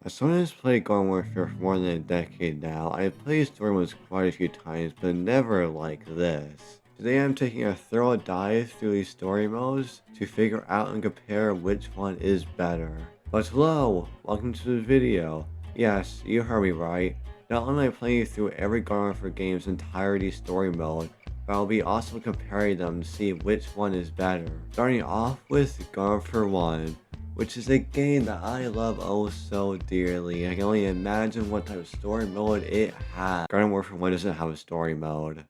As someone who's played Garden Warfare for more than a decade now, I've played story modes quite a few times, but never like this. Today I'm taking a thorough dive through these story modes to figure out and compare which one is better. But hello, welcome to the video. Yes, you heard me right. Not only am I playing through every Garden Warfare game's entirety story mode, but I'll be also comparing them to see which one is better. Starting off with Garden Warfare 1. Which is a game that I love oh so dearly. I can only imagine what type of story mode it has. Garden Warfare 1 doesn't have a story mode.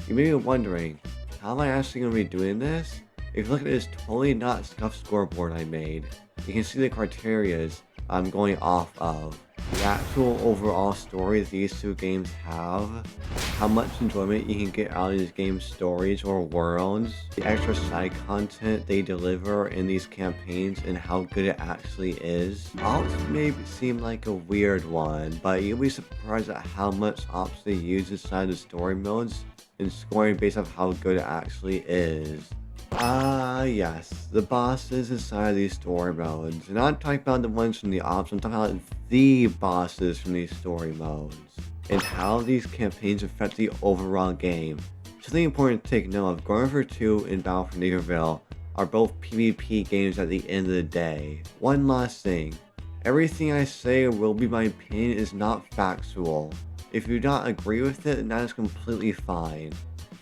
You may be wondering, how am I actually going to be doing this? If you look at this totally not scuffed scoreboard I made, you can see the criterias I'm going off of. The actual overall story these two games have, how much enjoyment you can get out of these games' stories or worlds, the extra side content they deliver in these campaigns, and how good it actually is. Ops may seem like a weird one, but you'll be surprised at how much ops they use inside the story modes and scoring based off how good it actually is. Yes, the bosses inside these story modes. And I'm not talking about the ones from the ops, I'm talking about the bosses from these story modes. And how these campaigns affect the overall game. Something important to take note of, Garden Warfare 2 and Battle for Naperville are both PvP games at the end of the day. One last thing, everything I say will be my opinion is not factual. If you do not agree with it, then that is completely fine.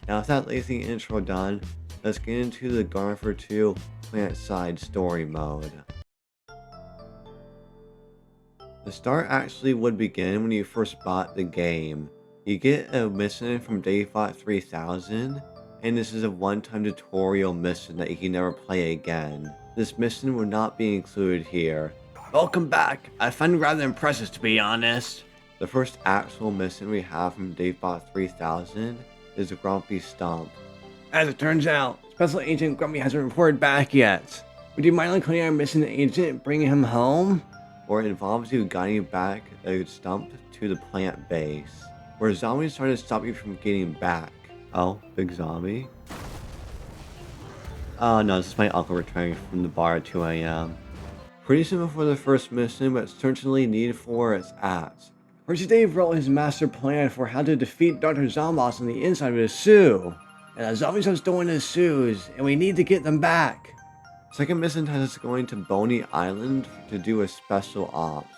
Now with that lazy intro done, let's get into the Garden Warfare 2 Plant Side story mode. The start actually would begin when you first bought the game. You get a mission from Daybot 3000, and this is a one-time tutorial mission that you can never play again. This mission will not be included here. Welcome back. I find it rather impressive, to be honest. The first actual mission we have from Daybot 3000 is the Grumpy Stump. As it turns out, Special Agent Grumpy hasn't reported back yet. Would you mind including our missing agent and bringing him home? Or it involves you guiding back a stump to the plant base, where zombies try to stop you from getting back. Oh, big zombie? Oh no, this is my uncle returning from the bar at 2 AM. Pretty simple for the first mission, but certainly needed for its act. Percy Dave wrote his master plan for how to defeat Dr. Zombos on the inside of his zoo. And the zombies have stolen his shoes, and we need to get them back. Second mission has us going to Boney Island to do a special ops.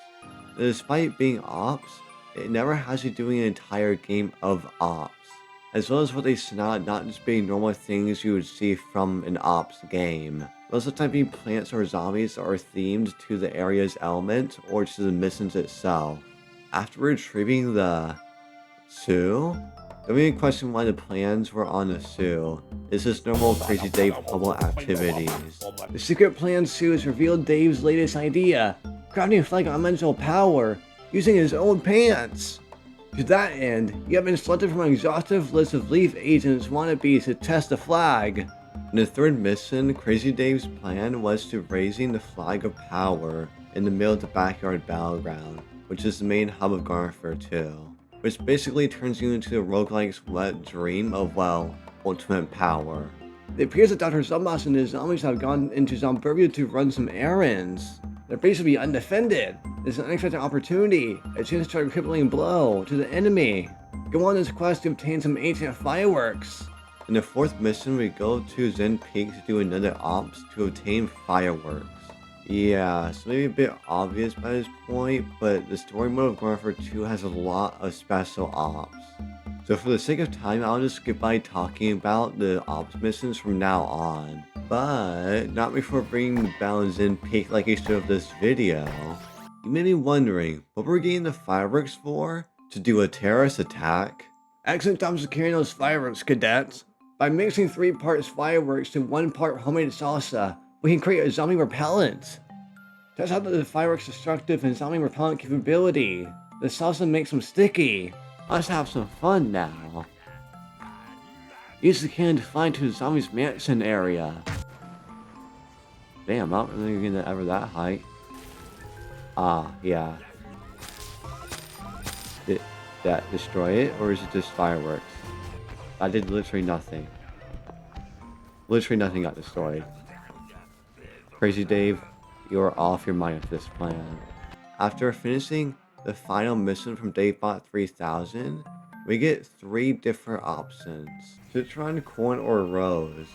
Despite being ops, it never has you doing an entire game of ops, as well as what they sent out not just being normal things you would see from an ops game. Most of the time being plants or zombies are themed to the area's element or to the missions itself. After retrieving the Sioux, don't even question why the plans were on the Sioux. It's just normal Crazy Dave bubble activities. The secret plan Sue's revealed Dave's latest idea, crafting a flag of elemental power using his own pants. To that end, you have been selected from an exhaustive list of Leaf Agents wannabes to test the flag. In the third mission, Crazy Dave's plan was to raising the flag of power in the middle of the backyard battleground, which is the main hub of Garden Warfare 2. Which basically turns you into the roguelike's wet dream of, well, ultimate power. It appears that Dr. Zombos and his zombies have gone into Zomburbia to run some errands. Their base will be undefended. It's an unexpected opportunity, a chance to strike a crippling blow to the enemy. Go on this quest to obtain some ancient fireworks. In the fourth mission, we go to Zen Peak to do another ops to obtain fireworks. Yeah, it's maybe a bit obvious by this point, but the story mode of Garden Warfare 2 has a lot of special ops. So for the sake of time, I'll just skip by talking about the ops missions from now on. But not before bringing the balance in peak like I should of this video. You may be wondering, what we're getting the fireworks for? To do a terrorist attack? Excellent job securing those fireworks, cadets. By mixing 3 parts fireworks to 1 part homemade salsa, we can create a zombie repellent. Turns out that the fireworks destructive and zombie repellent capability. The salsa makes them sticky. Let's have some fun now. Use the cannon to fly to the zombie's mansion area. Damn, not really gonna ever that height. Ah, yeah. Did that destroy it, or is it just fireworks? I did literally nothing. Literally nothing got destroyed. Crazy Dave, you're off your mind with this plan. After finishing the final mission from Daybot 3000, we get 3 different options: Citron, Corn, or Rose.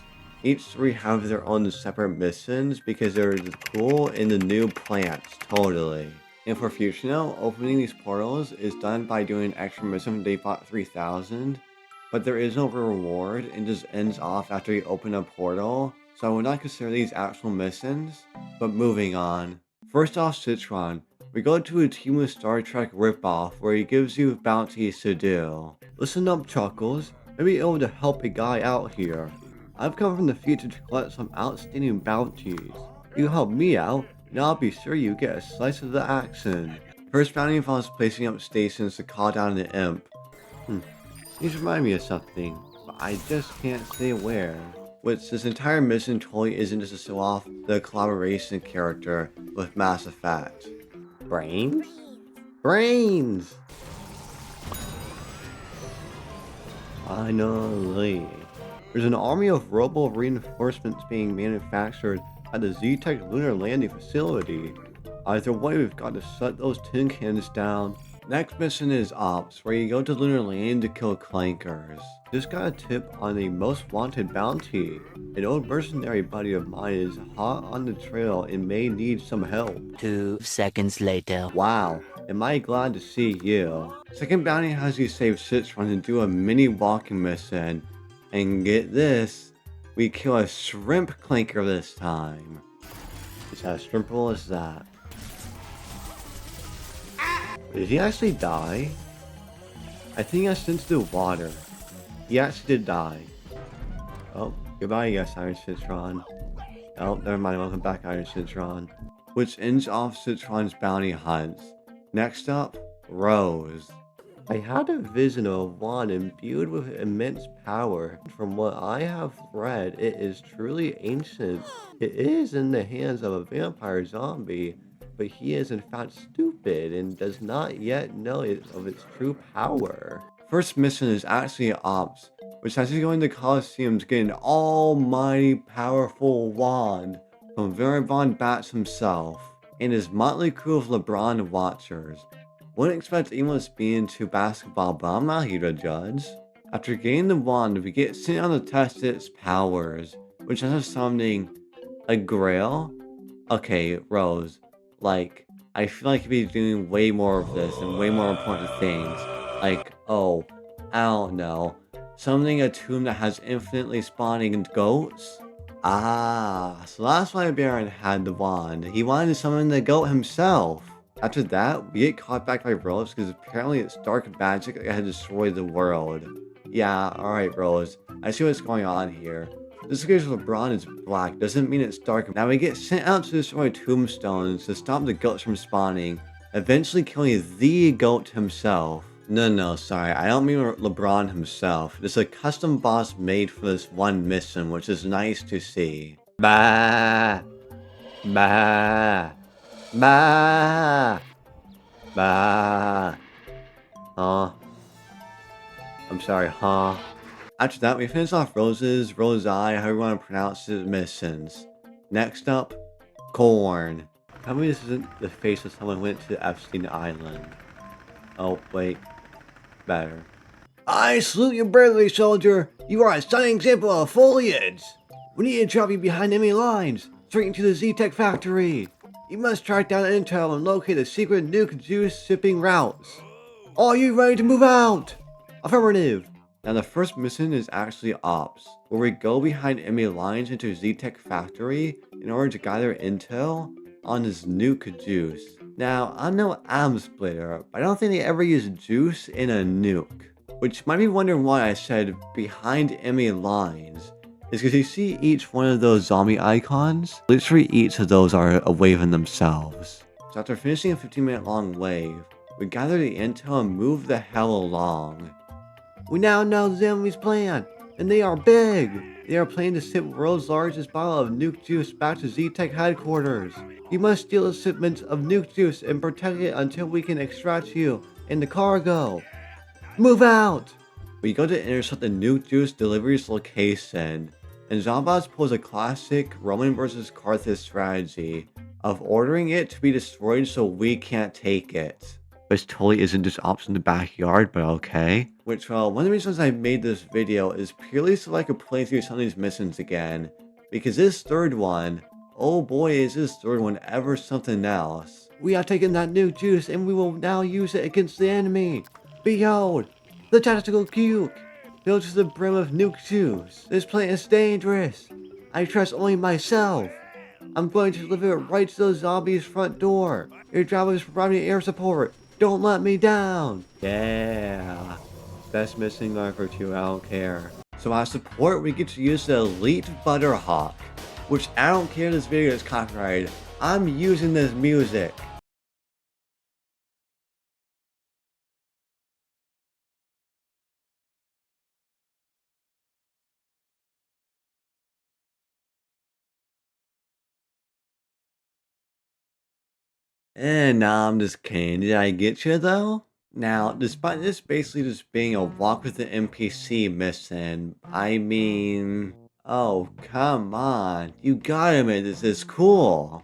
Each 3 have their own separate missions because they're cool in the new plants, totally. And for Fusional, opening these portals is done by doing an extra mission from Daybot 3000, but there is no reward and just ends off after you open a portal, so I would not consider these actual missions. But moving on. First off, Citron. We go to a Team of Star Trek ripoff where he gives you bounties to do. Listen up, Chuckles. Maybe able to help a guy out here. I've come from the future to collect some outstanding bounties. You help me out, and I'll be sure you get a slice of the action. First bounty involves placing up stations to call down an imp. These remind me of something, but I just can't say where. Which this entire mission totally isn't just to show off the collaboration character with Mass Effect. Brains? Brains! Finally. There's an army of robo reinforcements being manufactured at the Z-Tech lunar landing facility. Either way, we've got to shut those tin cans down. Next mission is Ops, where you go to lunar landing to kill clankers. Just got a tip on the most wanted bounty. An old mercenary buddy of mine is hot on the trail and may need some help. 2 seconds later. Wow, am I glad to see you. Second bounty has you save Citron and do a mini walking mission. And get this, we kill a shrimp clanker this time. It's as simple as that. Did he actually die? I think he got sent to the water. He actually did die. Oh, goodbye, yes, Iron Citron. Oh, never mind, welcome back, Iron Citron. Which ends off Citron's bounty hunts. Next up, Rose. I had a vision of a wand imbued with immense power. From what I have read, it is truly ancient. It is in the hands of a vampire zombie, but he is in fact stupid and does not yet know of its true power. First mission is actually Ops, which has you go into Coliseum to get an almighty powerful wand from Varabon Bats himself and his motley crew of LeBron watchers. Wouldn't expect anyone to be into basketball, but I'm not here to judge. After getting the wand, we get sent on to test its powers, which has us summoning a Grail. Okay, Rose. Like, I feel like you'd be doing way more of this and way more important things. Like, oh, I don't know. Summoning a tomb that has infinitely spawning goats? Ah, so that's why Barron had the wand. He wanted to summon the goat himself. After that, we get caught back by Rose because apparently it's dark magic that had destroyed the world. Yeah, alright Rose, I see what's going on here. Just because LeBron is black doesn't mean it's dark. Now we get sent out to destroy tombstones to stop the goats from spawning, eventually killing the goat himself. No, sorry, I don't mean LeBron himself. There's a custom boss made for this one mission, which is nice to see. Bah! Bah! Bah! Bah! Huh? I'm sorry, huh? After that, we finish off Rose's, Rosei, however you want to pronounce it, missions. Next up, Corn. Tell me this isn't the face of someone who went to Epstein Island. Oh, wait. Better. I salute you bravely, soldier. You are a stunning example of foliage. We need to drop you behind enemy lines, straight into the Z-Tech factory. You must track down intel and locate the secret nuke juice shipping routes. Are you ready to move out? Affirmative. Now the first mission is actually Ops, where we go behind enemy lines into Z-Tech factory in order to gather intel on this nuke juice. Now, I'm no atom splitter, but I don't think they ever use juice in a nuke. Which might be wondering why I said behind enemy lines. Is because you see each one of those zombie icons, literally each of those are a wave in themselves. So after finishing a 15-minute long wave, we gather the intel and move the hell along. We now know the enemy's plan, and they are big. They are planning to ship world's largest bottle of nuke juice back to Z-Tech headquarters. You must steal the shipment of nuke juice and protect it until we can extract you and the cargo. Move out! We go to intercept the nuke juice delivery's location, and Zombots pulls a classic Roman vs. Carthage strategy of ordering it to be destroyed so we can't take it. Which totally isn't just ops in the backyard, but okay. Which, one of the reasons I made this video is purely so I could play through some of these missions again. Because this third one, oh boy is this third one ever something else. We have taken that nuke juice and we will now use it against the enemy. Behold, the tactical cuke, filled to the brim of nuke juice. This plant is dangerous. I trust only myself. I'm going to deliver it right to the zombies' front door. Your job is providing air support. Don't let me down. Yeah. Best missing for 2, I don't care. So as support, we get to use the Elite Butterhawk, which I don't care if this video is copyrighted. I'm using this music. And nah, I'm just kidding. Did I get you though? Now, despite this basically just being a walk with the NPC mission, I mean... Oh, come on. You gotta admit this is cool.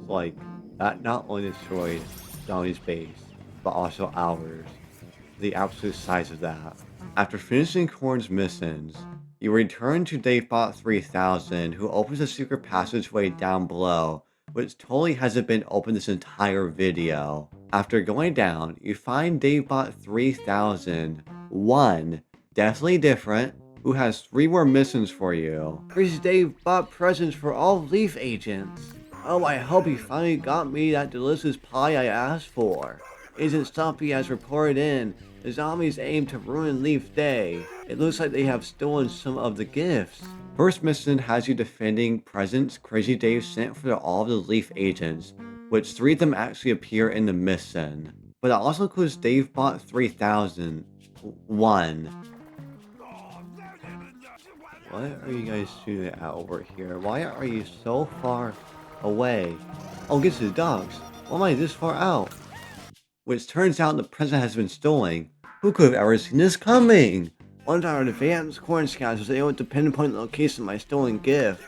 Like, that not only destroyed Johnny's base, but also ours. The absolute size of that. After finishing Korn's missions, you return to Davebot 3000, who opens a secret passageway down below, which totally hasn't been opened this entire video. After going down, you find Davebot 3000, one, definitely different, who has 3 more missions for you. Here's Davebot presents for all Leaf agents. Oh, I hope you finally got me that delicious pie I asked for. Agent Stumpy has reported in. The zombies aim to ruin Leaf Day. It looks like they have stolen some of the gifts. First mission has you defending presents Crazy Dave sent for all of the Leaf agents, which 3 of them actually appear in the mission. But it also includes Davebot 3000. 1. What are you guys shooting at over here? Why are you so far away? Oh, get to the docks. Why am I this far out? Which turns out the present has been stolen. Who could have ever seen this coming? Once our advanced corn scouts was able to pinpoint the location of my stolen gift.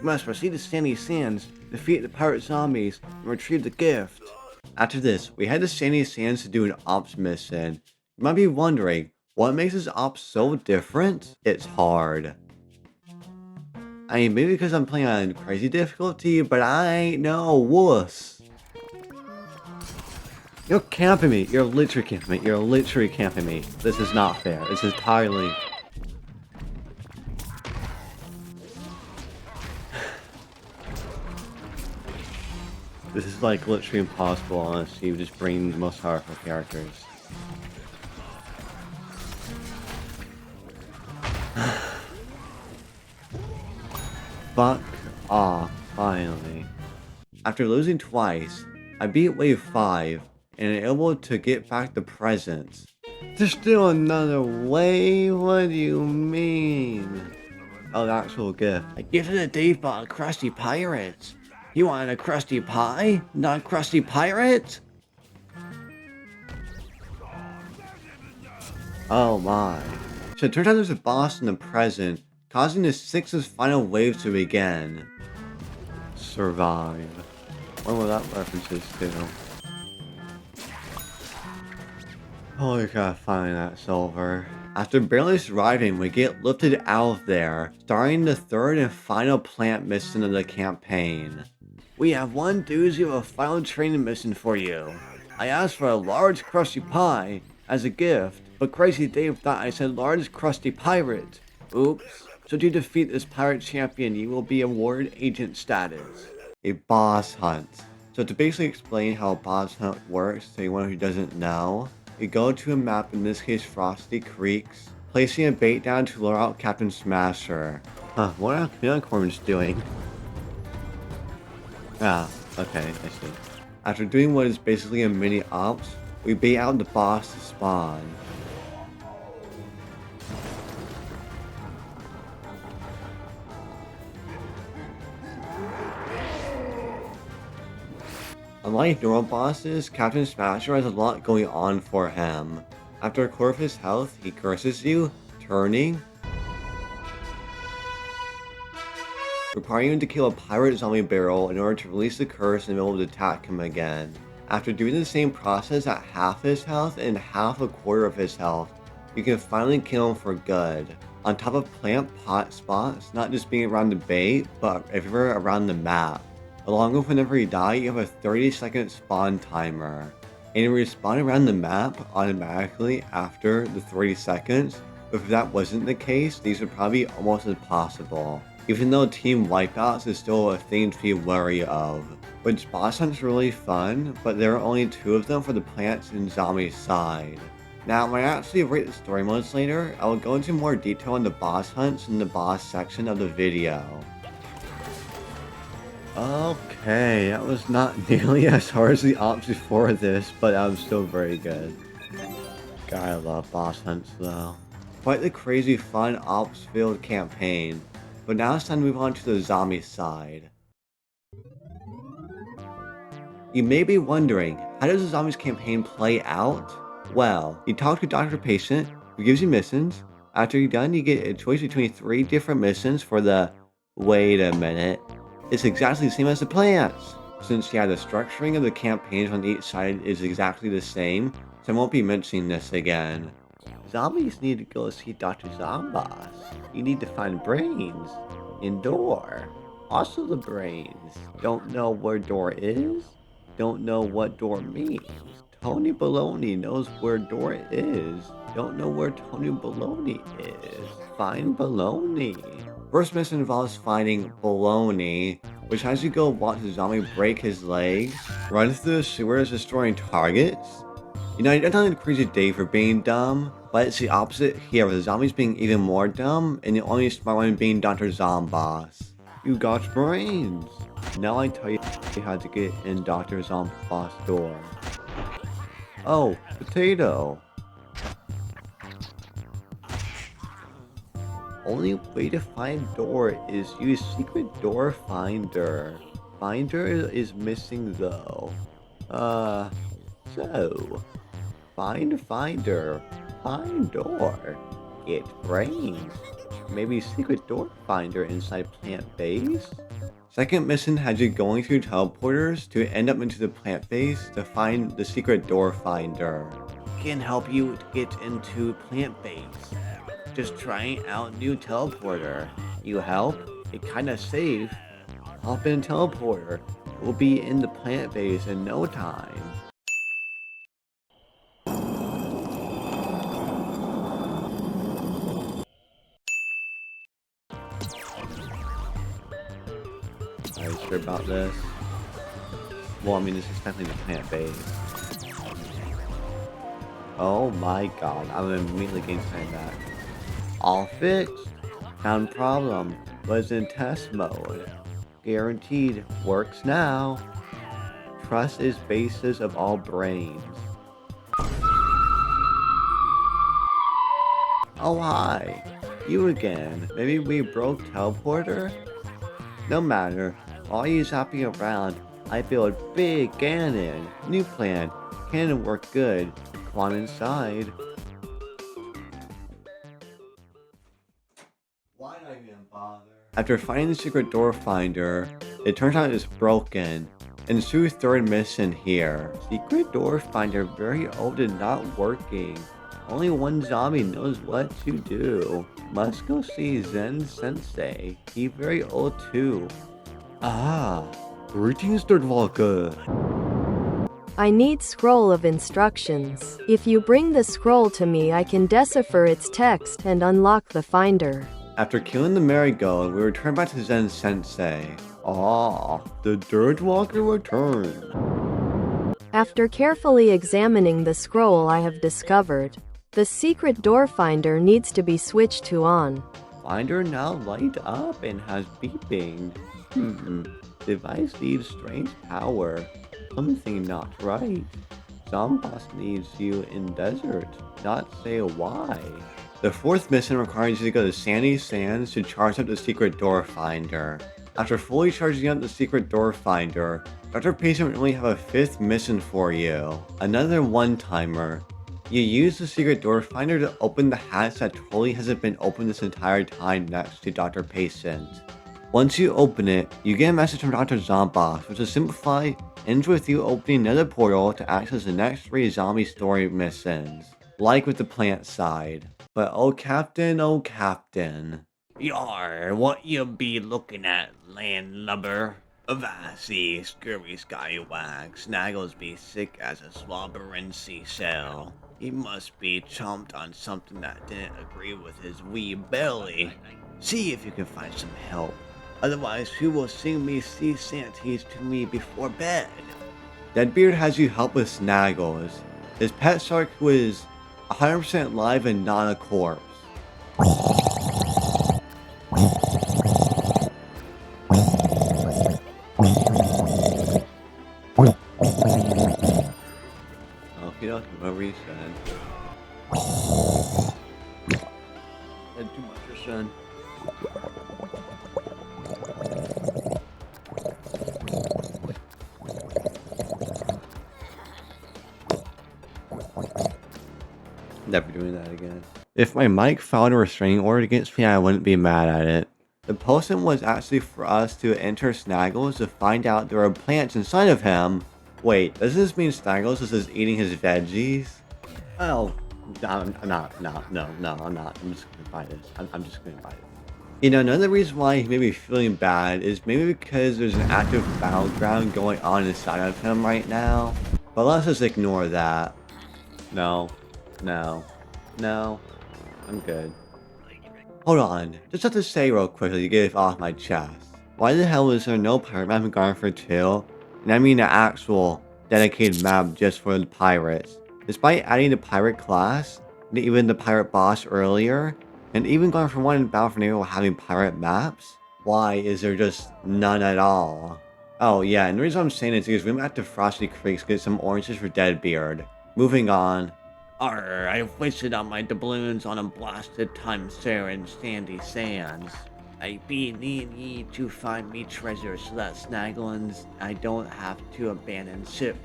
We must proceed to Sandy Sands, defeat the pirate zombies, and retrieve the gift. After this, we head to Sandy Sands to do an ops mission. You might be wondering, what makes this ops so different? It's hard. I mean, maybe because I'm playing on crazy difficulty, but I ain't no wuss. You're camping me. You're literally camping me. You're literally camping me. This is not fair. This is entirely... This is like literally impossible, honestly. You just bring the most powerful characters. Fuck off, finally. After losing twice, I beat wave 5 and able to get back the presents. There's still another wave? What do you mean? Oh, the actual gift. I gifted a Davebot a crusty pirate. You wanted a crusty pie? Not a crusty pirate? Oh my. So it turns out there's a boss in the present, causing the 6th final wave to begin. Survive. What were that references to? Holy crap, finally that's over. After barely surviving, we get lifted out of there, starting the 3rd and final plant mission of the campaign. We have one doozy of a final training mission for you. I asked for a large crusty pie as a gift, but Crazy Dave thought I said large crusty pirate. Oops. So to defeat this pirate champion, you will be awarded agent status. A boss hunt. So to basically explain how a boss hunt works to anyone who doesn't know, you go to a map, in this case Frosty Creeks, placing a bait down to lure out Captain Smasher. Huh, what are unicorns doing? Ah, okay, I see. After doing what is basically a mini ops, we bait out the boss to spawn. Unlike normal bosses, Captain Smasher has a lot going on for him. After a core of his health, he curses you, turning, requiring him to kill a pirate zombie barrel in order to release the curse and be able to attack him again. After doing the same process at half his health and half a quarter of his health, you can finally kill him for good. On top of plant pot spots, not just being around the bait, but everywhere around the map. Along with whenever you die, you have a 30-second spawn timer. And you respawn around the map automatically after the 30 seconds. But if that wasn't the case, these would probably be almost impossible. Even though team wipeouts is still a thing to be wary of. Which boss hunts are really fun, but there are only 2 of them for the plants and zombie side. Now, when I actually rate the story modes later, I will go into more detail on the boss hunts in the boss section of the video. Okay, that was not nearly as hard as the ops before this, but that was still very good. God, I love boss hunts though. Quite the crazy fun ops-filled campaign, but now it's time to move on to the zombie side. You may be wondering, how does the zombies campaign play out? Well, you talk to Dr. Patient, who gives you missions. After you're done, you get a choice between 3 different missions for the... Wait a minute. It's exactly the same as the plants! Since, yeah, the structuring of the campaigns on each side is exactly the same, so I won't be mentioning this again. Zombies need to go see Dr. Zombas. You need to find brains in door. Also the brains. Don't know where door is? Don't know what door means. Tony Baloney knows where door is. Don't know where Tony Baloney is. Find Baloney. First mission involves finding Baloney, which has you go watch the zombie break his legs, run through the sewers destroying targets. You know, you're not a crazy day for being dumb, but it's the opposite here with the zombies being even more dumb and the only smart one being Dr. Zombas. You got brains! Now I tell you how to get in Dr. Zombas' door. Oh, potato! Only way to find door is use secret door finder. Finder is missing though. So find finder, find door, get brains. Maybe secret door finder inside plant base? Second mission has you going through teleporters to end up into the plant base to find the secret door finder. Can help you get into plant base. Just trying out new teleporter. You help? It kinda safe. Hop in teleporter. We'll be in the plant base in no time. Are you sure about this? Well, I mean, this is definitely the plant base. Oh my god, I'm immediately getting signed back. All fixed. Found problem. Was in test mode. Guaranteed. Works now. Trust is basis of all brains. Oh hi. You again. Maybe we broke teleporter? No matter. While you zapping around, I build big cannon. New plan. Cannon work good. Come on inside. Why did I even bother? After finding the secret door finder, it turns out it's broken. Ensue third mission here. Secret door finder very old and not working. Only one zombie knows what to do. Must go see Zen Sensei. He very old too. Ah, greetings, Dirtwalker. I need scroll of instructions. If you bring the scroll to me, I can decipher its text and unlock the finder. After killing the marigold, we return back to Zen Sensei. Ah, the Dirtwalker returned. After carefully examining the scroll, I have discovered the secret door finder needs to be switched to on. Finder now light up and has beeping. Device needs strange power. Something not right. Zombas needs you in desert. Not say why. The fourth mission requires you to go to Sandy Sands to charge up the secret door finder. After fully charging up the secret door finder, Dr. Patient will only have a fifth mission for you. Another one-timer. You use the secret door finder to open the hatch that totally hasn't been opened this entire time next to Dr. Patient. Once you open it, you get a message from Dr. Zombox, which is simplify ends with you opening another portal to access the next 3 zombie story missions, like with the plant side. But oh Captain, Yar, what you be looking at, landlubber? Avasi, scurvy scallywag, Snaggles be sick as a slobbering seashell. He must be chomped on something that didn't agree with his wee belly. See if you can find some help. Otherwise, who will sing me sea shanties to me before bed? Deadbeard has you help with Snaggles, his pet shark who is 100% live and not a corpse. Okay, whatever you said. Said too much, your son. Never doing that again. If my mic filed a restraining order against me, I wouldn't be mad at it. The potion was actually for us to enter Snaggles to find out there are plants inside of him. Wait, does this mean Snaggles is just eating his veggies? Oh, I'm not. I'm just gonna buy this. I'm just gonna buy it. You know, another reason why he may be feeling bad is maybe because there's an active battleground going on inside of him right now. But let's just ignore that. No, I'm good. Hold on, just have to say real quickly to get it off my chest. Why the hell is there no pirate map in Garden 2? And I mean an actual dedicated map just for the pirates. Despite adding the pirate class, and even the pirate boss earlier, and even going for 1 in Battle for Nero having pirate maps, why is there just none at all? Oh yeah, and the reason I'm saying it is because we went back to Frosty Creek to get some oranges for Deadbeard. Moving on. Arr, I wasted on my doubloons on a blasted time sare in sandy sands. I be need ye to find me treasure so that Snagglins I don't have to abandon ship.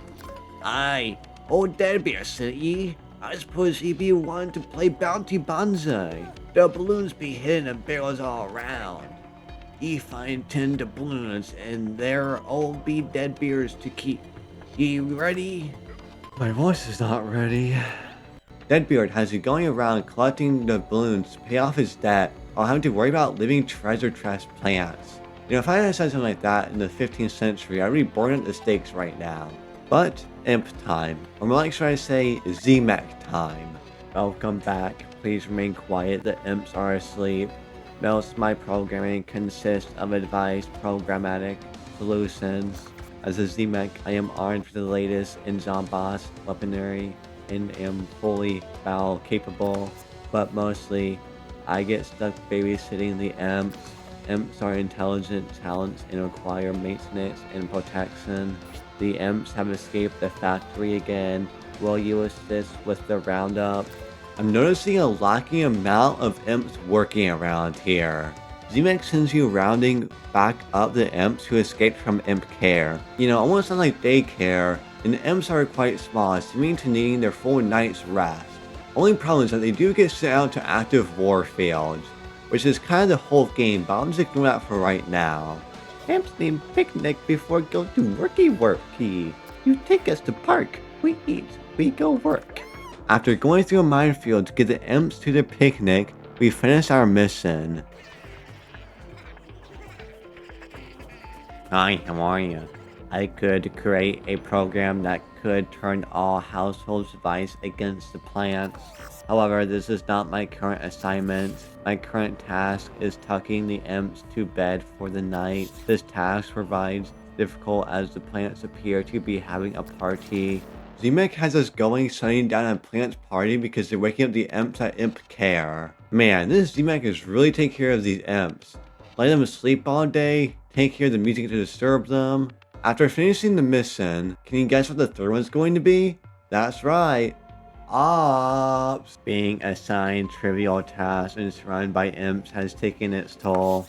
Aye, old Deadbeard sent ye. I suppose he be one to play bounty banzai. The balloons be hidden in barrels all around. Ye find 10 doubloons and there all be Deadbeards to keep. Ye ready? My voice is not ready. Deadbeard has you going around collecting the balloons to pay off his debt while having to worry about living treasure chest plants. You know, if I had said something like that in the 15th century, I'd be bored at the stakes right now. But, imp time. Or more like should I say, Z-Mech time. Welcome back. Please remain quiet, the imps are asleep. Most of my programming consists of advised programmatic solutions. As a Z-Mech, I am armed with the latest in Zomboss weaponry and am fully battle capable, but mostly I get stuck babysitting the imps. Imps are intelligent talents and require maintenance and protection. The imps have escaped the factory again. Will you assist with the roundup? I'm noticing a lacking amount of imps working around here. Z-Mech sends you rounding back up the imps who escaped from imp care. You know, almost sounds like daycare, and the imps are quite small, seeming to needing their full night's rest. Only problem is that they do get sent out to active war fields, which is kind of the whole game, but I'll just ignore that for right now. Imps need picnic before go to worky. You take us to park, we eat, we go work. After going through a minefield to get the imps to their picnic, we finish our mission. Hi, how are you? I could create a program that could turn all household devices against the plants. However, this is not my current assignment. My current task is tucking the imps to bed for the night. This task provides difficult as the plants appear to be having a party. Z-Mech has us going shutting down a plant's party because they're waking up the imps at imp care. Man, this Z-Mech is really taking care of these imps. Let them sleep all day, take care of the music to disturb them. After finishing the mission, can you guess what the third one's going to be? That's right, Ops! Being assigned trivial tasks and surrounded by imps has taken its toll.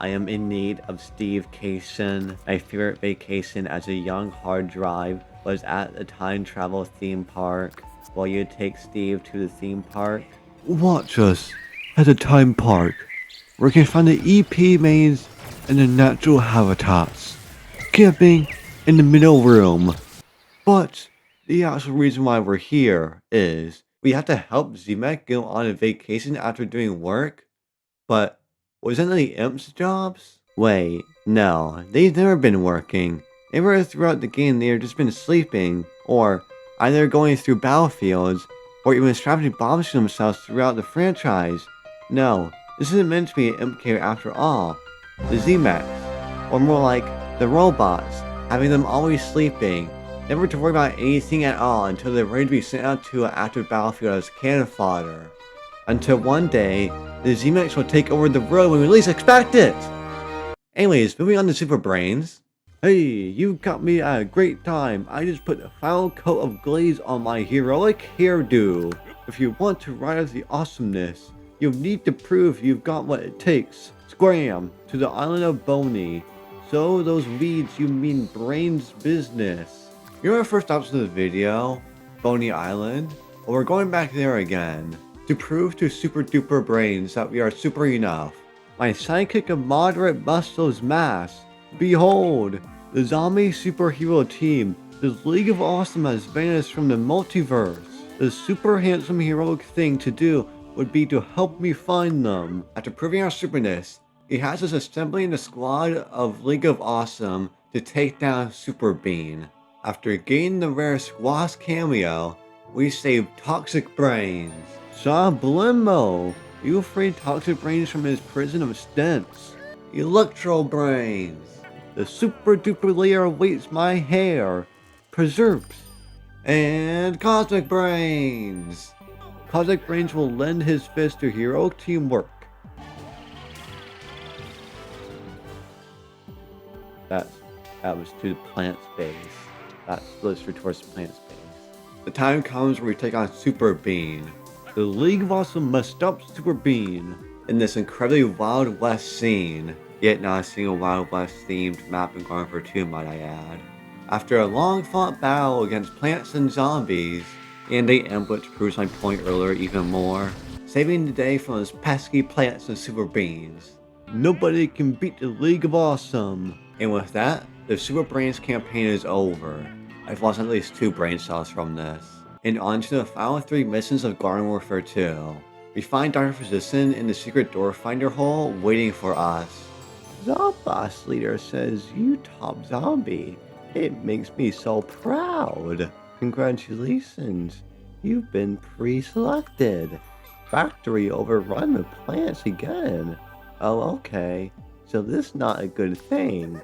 I am in need of Steve-cation. My favorite vacation as a young hard drive was at the time travel theme park. while you take Steve to the theme park. Watch us at a time park where we can find the EP mains and the natural habitats, camping in the middle room. But the actual reason why we're here is we have to help Zemek go on a vacation after doing work. But wasn't the imps' jobs? Wait, no, they've never been working. Ever throughout the game they've just been sleeping, or either going through battlefields, or even strapping bombs to themselves throughout the franchise. No, this isn't meant to be an imp care after all. The Z-Mechs, or more like the robots, having them always sleeping, never to worry about anything at all until they're ready to be sent out to an active battlefield as cannon fodder. Until one day, the Z-Mechs will take over the world when we least expect it! Anyways, moving on to Super Brains. Hey, you got me at a great time. I just put the final coat of glaze on my heroic hairdo. If you want to ride out the awesomeness, you'll need to prove you've got what it takes. Scram to the island of Boney. So those weeds you mean brains business. You know our first option of the video? Boney Island? Well, we're going back there again. To prove to Super Duper Brains that we are super enough. My sidekick of moderate muscles mass. Behold, the zombie superhero team, the League of Awesome has vanished from the multiverse. The super handsome heroic thing to do would be to help me find them. After proving our superness, he has us assembling a squad of League of Awesome to take down Super Bean. After gaining the rare Squash cameo, we save Toxic Brains. Sablimo! You freed Toxic Brains from his prison of stents. Electro Brains! The super duper layer awaits my hair. Preserves. And Cosmic Brains! Cosmic Brains will lend his fist to heroic teamwork. That was to the plant space. That splits towards plant space. The time comes where we take on Super Bean. The League of Awesome must stop Super Bean in this incredibly Wild West scene. Yet not a single Wild West themed map in Garden for 2, might I add. After a long fought battle against plants and zombies, and the ambush proves my point earlier even more, saving the day from those pesky plants and Super Beans. Nobody can beat the League of Awesome. And with that, the Super Brains campaign is over. I've lost at least 2 brain cells from this. And on to the final 3 missions of Garden Warfare 2. We find Dr. Physician in the secret door finder hole waiting for us. The boss leader says you top zombie. It makes me so proud. Congratulations, you've been pre-selected. Factory overrun with plants again. Oh, okay. So this is not a good thing.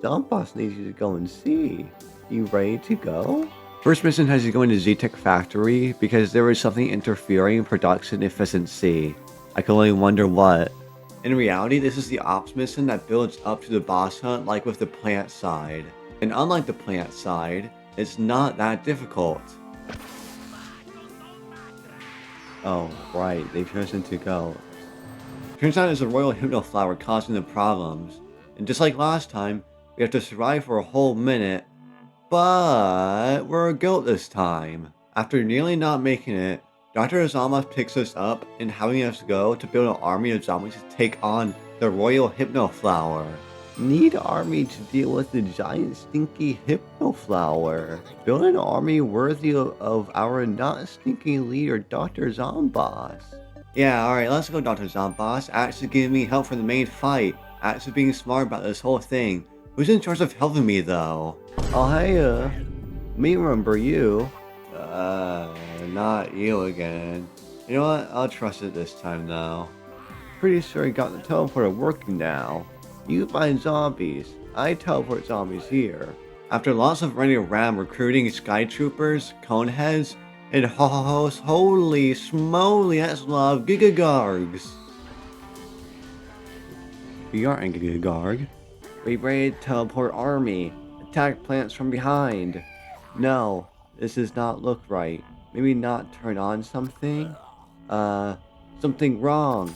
Zomboss needs you to go and see. You ready to go? First mission has you going to Z-Tech Factory because there was something interfering in production efficiency. I can only wonder what. In reality, this is the ops mission that builds up to the boss hunt like with the plant side. And unlike the plant side, it's not that difficult. Oh, right, they turned into goats. Turns out it's a royal hypno flower causing the problems. And just like last time, we have to survive for a whole minute. But we're a goat this time. After nearly not making it, Dr. Azama picks us up and having us go to build an army of zombies to take on the royal hypno flower. Need army to deal with the giant stinky hypno flower. Build an army worthy of our not stinky leader, Dr. Zomboss. Yeah, alright, let's go, Dr. Zomboss. Actually giving me help for the main fight. Actually being smart about this whole thing. Who's in charge of helping me though? Oh hey, me remember you. Not you again. You know what? I'll trust it this time though. Pretty sure I got the teleporter working now. You find zombies. I teleport zombies here. After lots of running around recruiting sky troopers, coneheads, and ho-ho-hos, holy smoly, that's a lot of gigagargs. We aren't a gigagarg. We ready to teleport army. Attack plants from behind. No, this does not look right. Maybe not turn on something? Something wrong.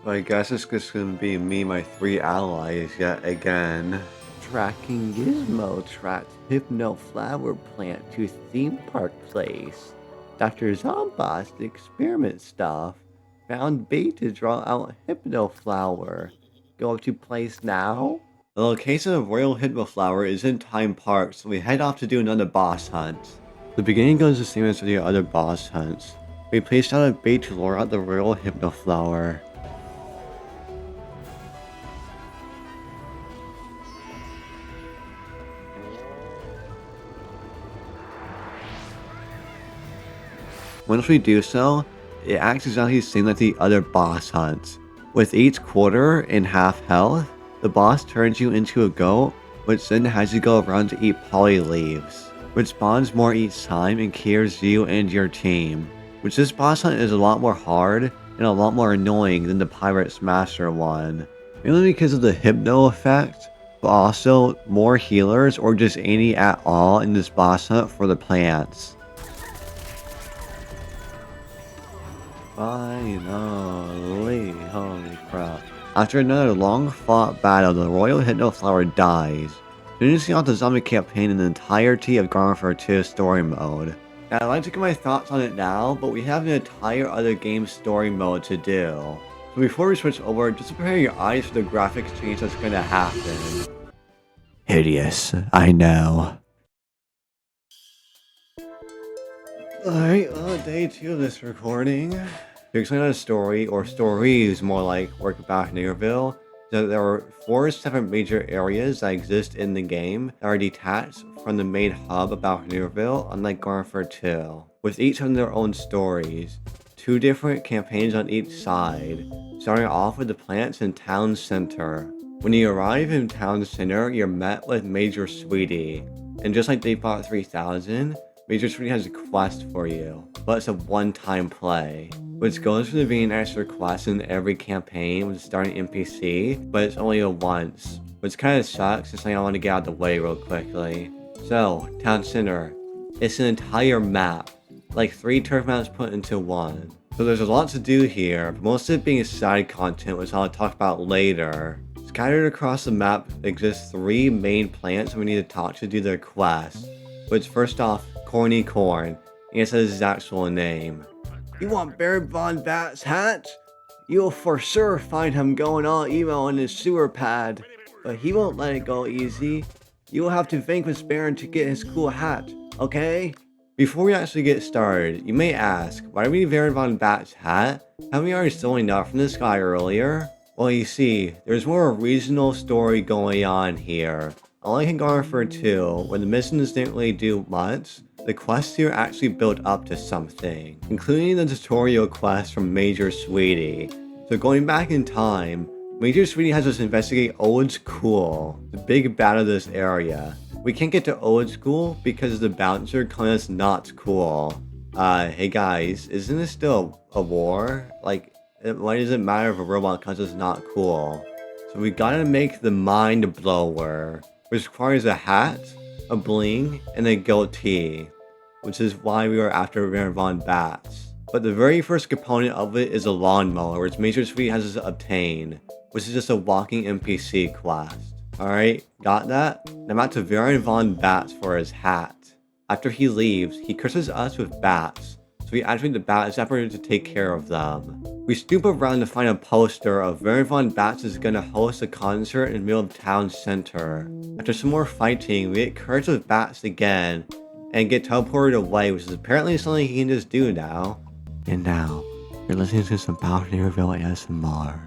So I guess it's just gonna be me and my 3 allies yet again. Tracking Gizmo tracks Hypno Flower Plant to Theme Park Place. Dr. Zomboss, the experiment stuff, found bait to draw out Hypno Flower. Go up to place now? The location of Royal Hypno Flower is in Time Park, so we head off to do another boss hunt. The beginning goes the same as the other boss hunts. We placed out a bait to lure out the Royal Hypno Flower. Once we do so, it acts exactly the same like the other boss hunts. With each quarter and half health, the boss turns you into a goat, which then has you go around to eat poly leaves, which spawns more each time and cures you and your team. Which this boss hunt is a lot more hard and a lot more annoying than the Pirate Smasher one. Mainly because of the Hypno effect, but also more healers or just any at all in this boss hunt for the plants. Finally, holy crap. After another long fought battle, the Royal Hypno Flower dies, finishing off the zombie campaign in the entirety of Garden Warfare 2 story mode. Now, I'd like to get my thoughts on it now, but we have an entire other game story mode to do. So before we switch over, just prepare your eyes for the graphics change that's gonna happen. Hideous, I know. Alright, well, day 2 of this recording. To explain how the story, or stories more like, work about Nearville, that there are 4 separate major areas that exist in the game that are detached from the main hub about Nearville, unlike Garden Warfare 2, with each having their own stories. 2 different campaigns on each side, starting off with the plants in Town Center. When you arrive in Town Center, you're met with Major Sweetie, and just like Daybot 3000, Major Sweetie has a quest for you, but it's a one-time play, which goes for the being an extra quest in every campaign with a starting NPC, but it's only a once, which kind of sucks since I want to get out of the way real quickly. So, Town Center, it's an entire map, like 3 turf maps put into one. So there's a lot to do here, but most of it being side content, which I'll talk about later. Scattered across the map exist 3 main plants we need to talk to do their quests, which first off, Corny Corn, and it says his actual name. You want Baron Von Bat's hat? You'll for sure find him going all emo in his sewer pad, but he won't let it go easy. You will have to vanquish Baron to get his cool hat, okay? Before we actually get started, you may ask, why do we need Baron Von Bat's hat? Haven't we already stolen enough from this guy earlier? Well, you see, there's more of a regional story going on here. Unlike in Garden Warfare 2, when the missions didn't really do much, the quests here actually built up to something, including the tutorial quest from Major Sweetie. So going back in time, Major Sweetie has us investigate Old School, the big bad of this area. We can't get to Old School because of the bouncer calling us not cool. Hey guys, isn't this still a war? Like, why does it matter if a robot calls us not cool? So we gotta make the Mind Blower, which requires a hat, a bling, and a goatee, which is why we were after Baron Von Bats. But the very first component of it is a lawnmower, which Major Sweetie has us obtain, which is just a walking NPC quest. Alright, got that? Now I'm out to Baron Von Bats for his hat. After he leaves, he curses us with bats, so we activate the bat separator to take care of them. We snoop around to find a poster of Baron Von Bats is gonna host a concert in the middle of Town Center. After some more fighting, we get cursed with bats again, and get teleported away, which is apparently something he can just do now. And now, you're listening to some Power Reveal ASMR.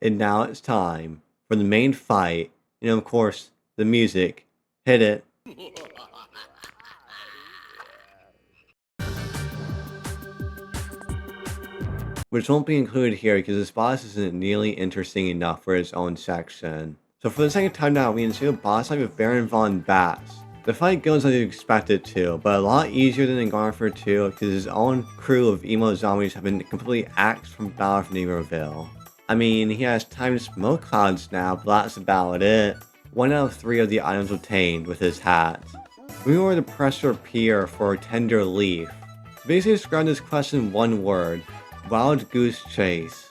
And now it's time for the main fight, and of course, the music. Hit it. Which won't be included here because this boss isn't nearly interesting enough for its own section. So for the second time now, we ensue a boss fight with Baron Von Bats. The fight goes as you expect it to, but a lot easier than in Garden Warfare 2 because his own crew of emo zombies have been completely axed from Battle for Neverville. I mean, he has timed smoke clouds now, but that's about it. 1 out of 3 of the items obtained with his hat. We were the pressure pier for Tender Leaf. To basically describe this quest in one word, Wild Goose Chase.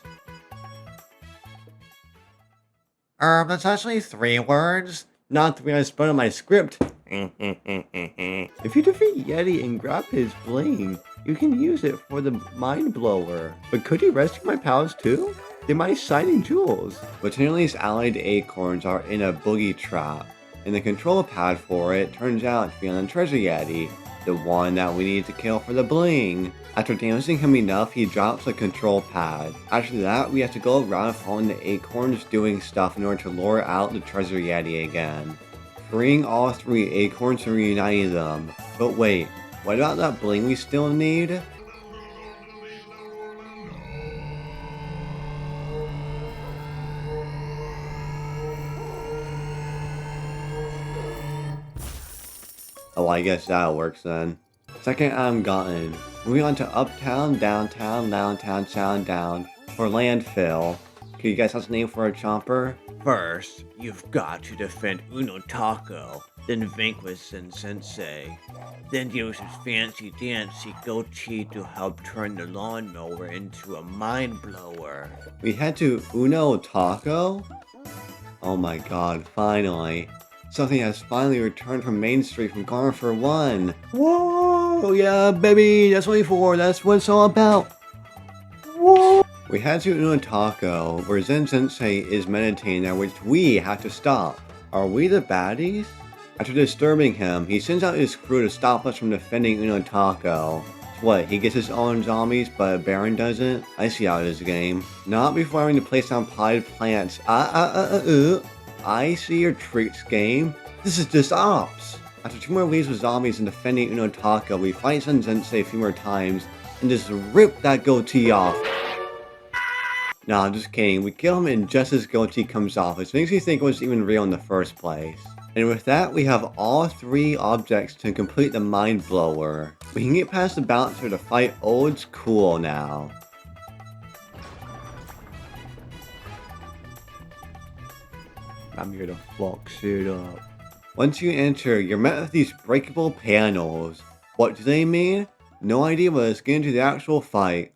That's actually 3 words. Not the way I spelled in my script. If you defeat Yeti and grab his bling, you can use it for the mind blower. But could he rescue my pals too? They're my shining jewels. But Tenderleaf's allied acorns are in a boogie trap, and the control pad for it turns out to be on the treasure Yeti, the one that we need to kill for the bling. After damaging him enough, he drops the control pad. After that, we have to go around following the acorns doing stuff in order to lure out the treasure Yeti again. Freeing all 3 acorns and reuniting them. But wait, what about that bling we still need? Oh, I guess that works then. Second item gotten. Moving on to Uptown, Downtown, Downtown, Sound Down, or Landfill. Can you guys have a name for a chomper? First, you've got to defend Uno Taco, then vanquish Sensei. Then use his fancy dancy goatee to help turn the lawnmower into a mind blower. We head to Uno Taco? Oh my god, finally. Something has finally returned from Main Street from Garden Warfare 1. Whoa, yeah, baby, that's what it's for. That's what it's all about. Whoa. We head to Uno Taco, where Zen Sensei is meditating, at which we have to stop. Are we the baddies? After disturbing him, he sends out his crew to stop us from defending Uno Taco. What, he gets his own zombies, but Barron doesn't? I see how it is, game. Not before having to place down potted plants. I see your tricks, game. This is just ops. After 2 more waves with zombies and defending Uno Taco, we fight Zen Sensei a few more times and just rip that goatee off. Nah, I'm just kidding. We kill him and just his goatee comes off, which makes me think it was even real in the first place. And with that, we have all 3 objects to complete the mind blower. We can get past the bouncer to fight Old School now. I'm here to fuck shit up. Once you enter, you're met with these breakable panels. What do they mean? No idea, but let's get into the actual fight.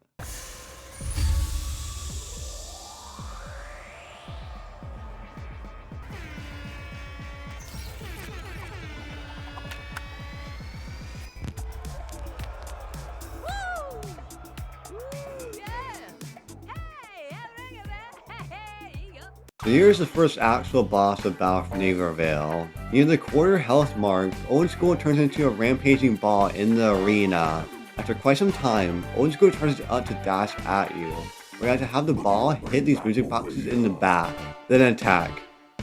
So here's the first actual boss of Battle for Neverville. Near the quarter health mark, Old School turns into a rampaging ball in the arena. After quite some time, Old School turns up to dash at you. We have to have the ball hit these music boxes in the back, then attack.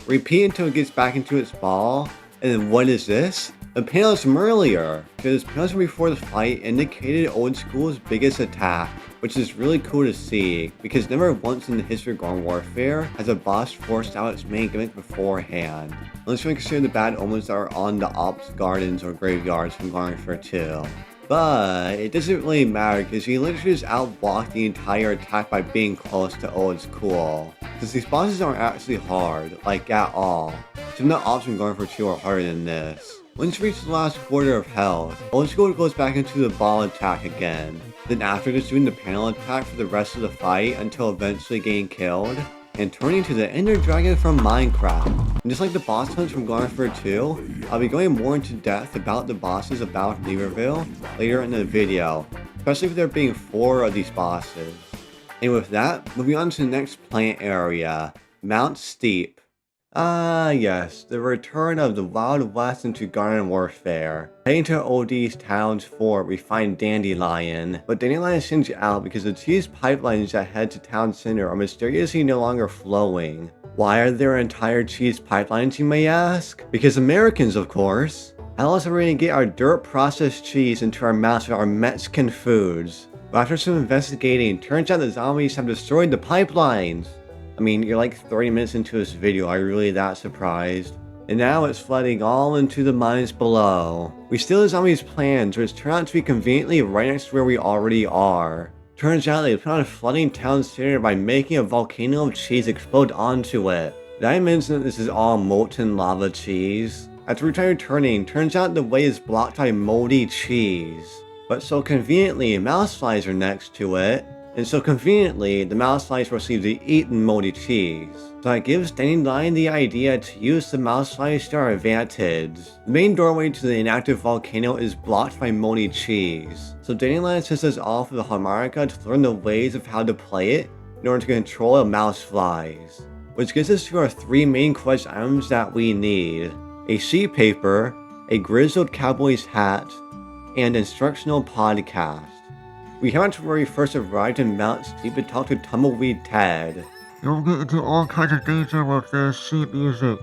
Repeat until it gets back into its ball, and then what is this? The panels from earlier. Because panels from before the fight indicated Old School's biggest attack, which is really cool to see, because never once in the history of Garden Warfare has a boss forced out its main gimmick beforehand. Unless you consider the bad omens that are on the ops gardens or graveyards from Garden Warfare 2. But it doesn't really matter because he literally just outblocked the entire attack by being close to Old School. Since these bosses aren't actually hard, like at all. Some of the ops from Garden Warfare 2 are harder than this. Once you reach the last quarter of health, Old School goes back into the ball attack again. Then after just doing the panel attack for the rest of the fight until eventually getting killed, and turning to the Ender Dragon from Minecraft. And just like the boss hunts from Garden Warfare 2, I'll be going more into depth about the bosses of Battle for Neverville later in the video, especially with there being 4 of these bosses. And with that, moving on to the next plant area, Mount Steep. Ah yes, the return of the Wild West into Garden Warfare. Heading to OD's town's fort, we find Dandelion. But Dandelion is sent out because the cheese pipelines that head to town center are mysteriously no longer flowing. Why are there entire cheese pipelines, you may ask? Because Americans, of course. How else are we gonna get our dirt processed cheese into our mouths with our Mexican foods? But after some investigating, turns out the zombies have destroyed the pipelines. I mean, you're like 30 minutes into this video, are you really that surprised? And and now it's flooding all into the mines below. We steal the zombies' plans, which turn out to be conveniently right next to where we already are. Turns out they plan on flooding town center by making a volcano of cheese explode onto it. Did I mention that this is all molten lava cheese? After we try returning, turns out the way is blocked by moldy cheese. But so conveniently, mouse flies are next to it, and so conveniently, the mouse flies proceed to eat the moldy cheese. So that gives Dandelion the idea to use the mouse flies to our advantage. The main doorway to the inactive volcano is blocked by moldy cheese. So Dandelion sends us off with a harmonica to learn the ways of how to play it in order to control the mouse flies. Which gets us to our 3 main quest items that we need. A sheet paper, a grizzled cowboy's hat, and instructional podcast. We haven't where we first arrived in Mount Steep to talk to Tumbleweed Ted. You'll get into all kinds of danger with this sheet music.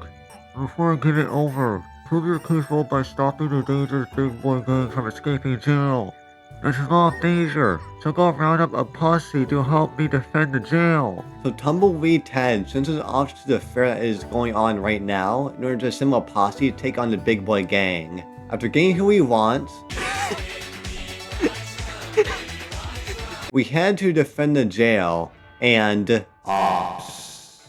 Before I get it over, prove you're capable by stopping the dangerous big boy gang from escaping jail. There's a lot of danger, so go round up a posse to help me defend the jail. So Tumbleweed Ted sends us off to the fair that is going on right now in order to assemble a posse to take on the big boy gang. After getting who we want, we head to defend the jail, and you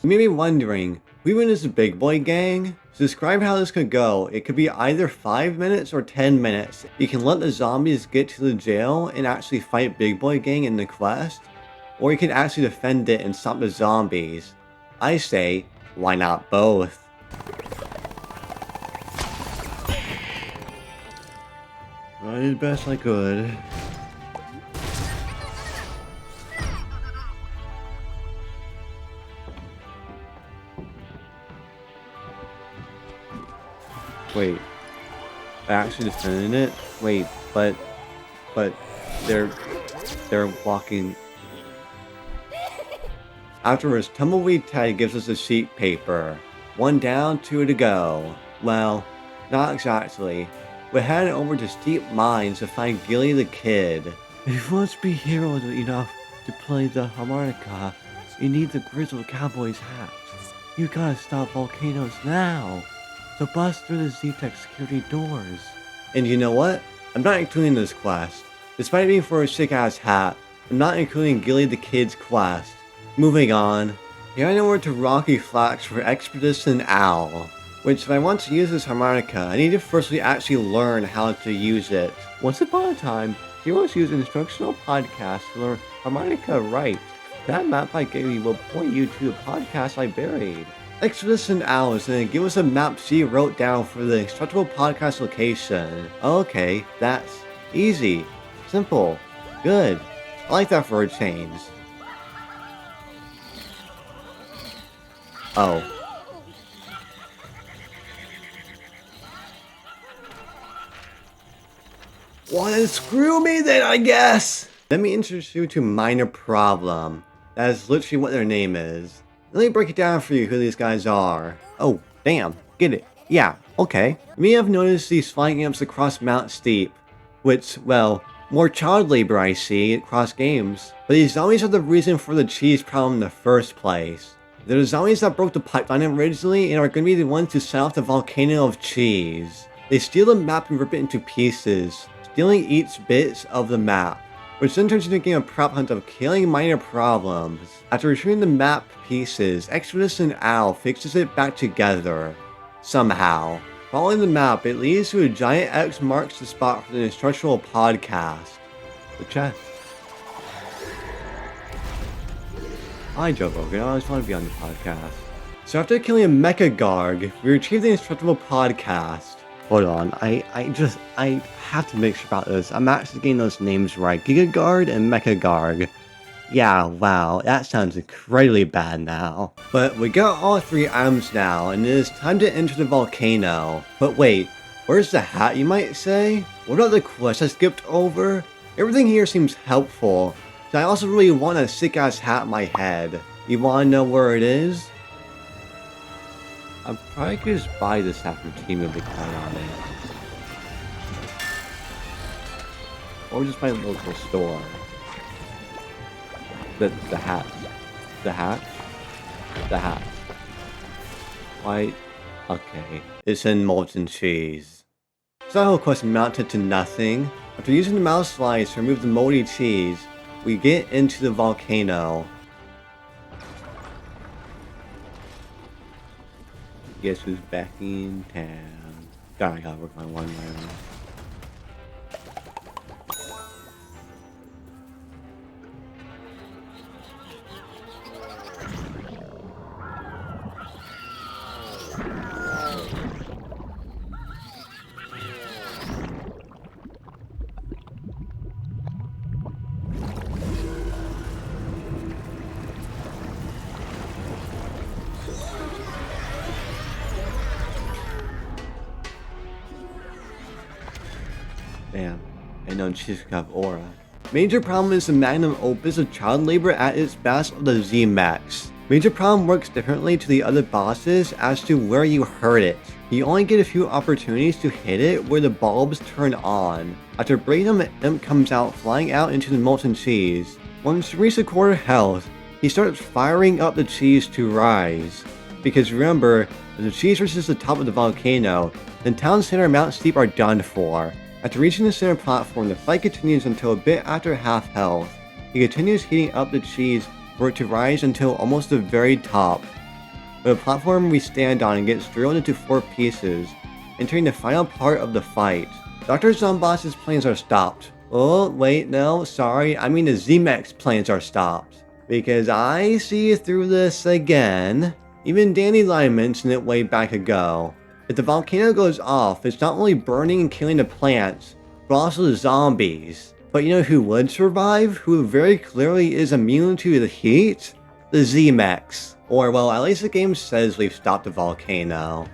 may be wondering, we win as a big boy gang? To describe how this could go, it could be either 5 minutes or 10 minutes. You can let the zombies get to the jail and actually fight Big Boy Gang in the quest, or you can actually defend it and stop the zombies. I say, why not both? I did the best I could. Wait, I actually defended it? Wait, but they're walking. Afterwards, Tumbleweed Ted gives us a sheet paper. 1 down, 2 to go. Well, not exactly. We're heading over to Steep Mines to find Gilly the Kid. If you want to be heroes enough to play the harmonica, you need the grizzled cowboy's hat. You gotta stop volcanoes now. So bust through the Z-Tech security doors. And you know what? I'm not including this quest. Despite being for a sick-ass hat, I'm not including Gilly the Kid's quest. Moving on. Here I know we're to Rocky Flats for Expedition Owl. Which, if I want to use this harmonica, I need to firstly actually learn how to use it. Once upon a time, heroes used instructional podcasts to learn harmonica right. That map I gave you will point you to the podcast I buried. Expedition Owl is going to give us a map she wrote down for the instructable podcast location. Okay, that's easy, simple, good. I like that for a change. Oh. Well, then screw me then, I guess! Let me introduce you to Minor Problem. That is literally what their name is. Let me break it down for you who these guys are. Oh, damn. Get it. Yeah, okay. You may have noticed these flying imps across Mount Steep. Which, well, more child labor I see across games. But these zombies are the reason for the cheese problem in the first place. They're the zombies that broke the pipeline originally and are going to be the ones to set off the volcano of cheese. They steal the map and rip it into pieces, stealing each bit of the map, which then turns into a game of prop hunt of killing minor problems. After retrieving the map pieces, Expedition Owl fixes it back together. Somehow. Following the map, it leads to a giant X marks the spot for the instructional podcast. The chest. Hi Joe Rogan, I always want to be on the podcast. So after killing a Mecha Garg, we retrieve the instructional podcast. Hold on, I have to make sure about this. I'm actually getting those names right. Giga Guard and Mecha Garg. Yeah, wow, that sounds incredibly bad now. But we got all 3 items now, and it is time to enter the volcano. But wait, where's the hat, you might say? What about the quest I skipped over? Everything here seems helpful, so I also really want a sick-ass hat in my head. You wanna know where it is? I probably could just buy this hat from Team of the Clown on it. Or just my local store. The hat. The hat? The hat. Why? Okay. It's in molten cheese. So that whole quest amounted to nothing. After using the mouse slice to remove the moldy cheese, we get into the volcano. Guess who's back in town? God, I gotta work my one-liner. Damn, I know she's got aura. Major problem is the magnum opus of child labor at its best of the Z-Max. Major problem works differently to the other bosses as to where you hurt it. You only get a few opportunities to hit it where the bulbs turn on. After breaking them, the imp comes out flying out into the molten cheese. Once you reach a quarter health, he starts firing up the cheese to rise. Because remember, if the cheese reaches the top of the volcano, then town center and Mount Steep are done for. After reaching the center platform, the fight continues until a bit after half health. He continues heating up the cheese for it to rise until almost the very top, where the platform we stand on gets drilled into 4 pieces, entering the final part of the fight. Dr. Zomboss's plans are stopped. Oh, wait, no, sorry, I mean the Z-Max plans are stopped. Because I see through this again. Even Dandelion mentioned it way back ago. If the volcano goes off, it's not only burning and killing the plants, but also the zombies. But you know who would survive? Who very clearly is immune to the heat? The Z-Max. Or, well, at least the game says we've stopped the volcano.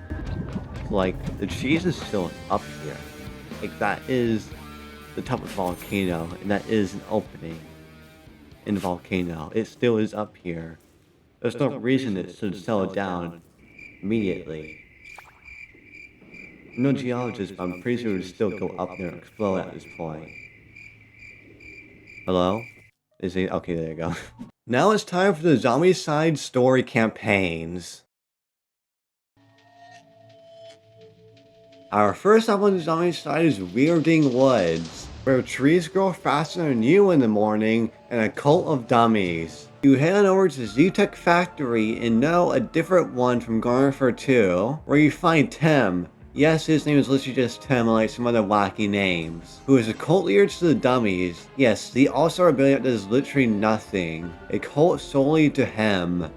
Like, the cheese is still up here. Like, that is the top of the volcano, and that is an opening in the volcano. It still is up here. There's no reason it should settle down immediately. I'm no geologist, but I'm pretty sure it would still go up there and explode at this point. Hello? Is he? Okay, there you go. Now it's time for the zombie side story campaigns. Our first stop on the zombie side is Weirding Woods, where trees grow faster than you in the morning and a cult of dummies. You head on over to Z-Tech Factory and no, a different one from Garnifer 2, where you find Tim. Yes, his name is literally just Tim, like some other wacky names. Who is a cult leader to the dummies. Yes, the all-star ability that does literally nothing. A cult solely to him.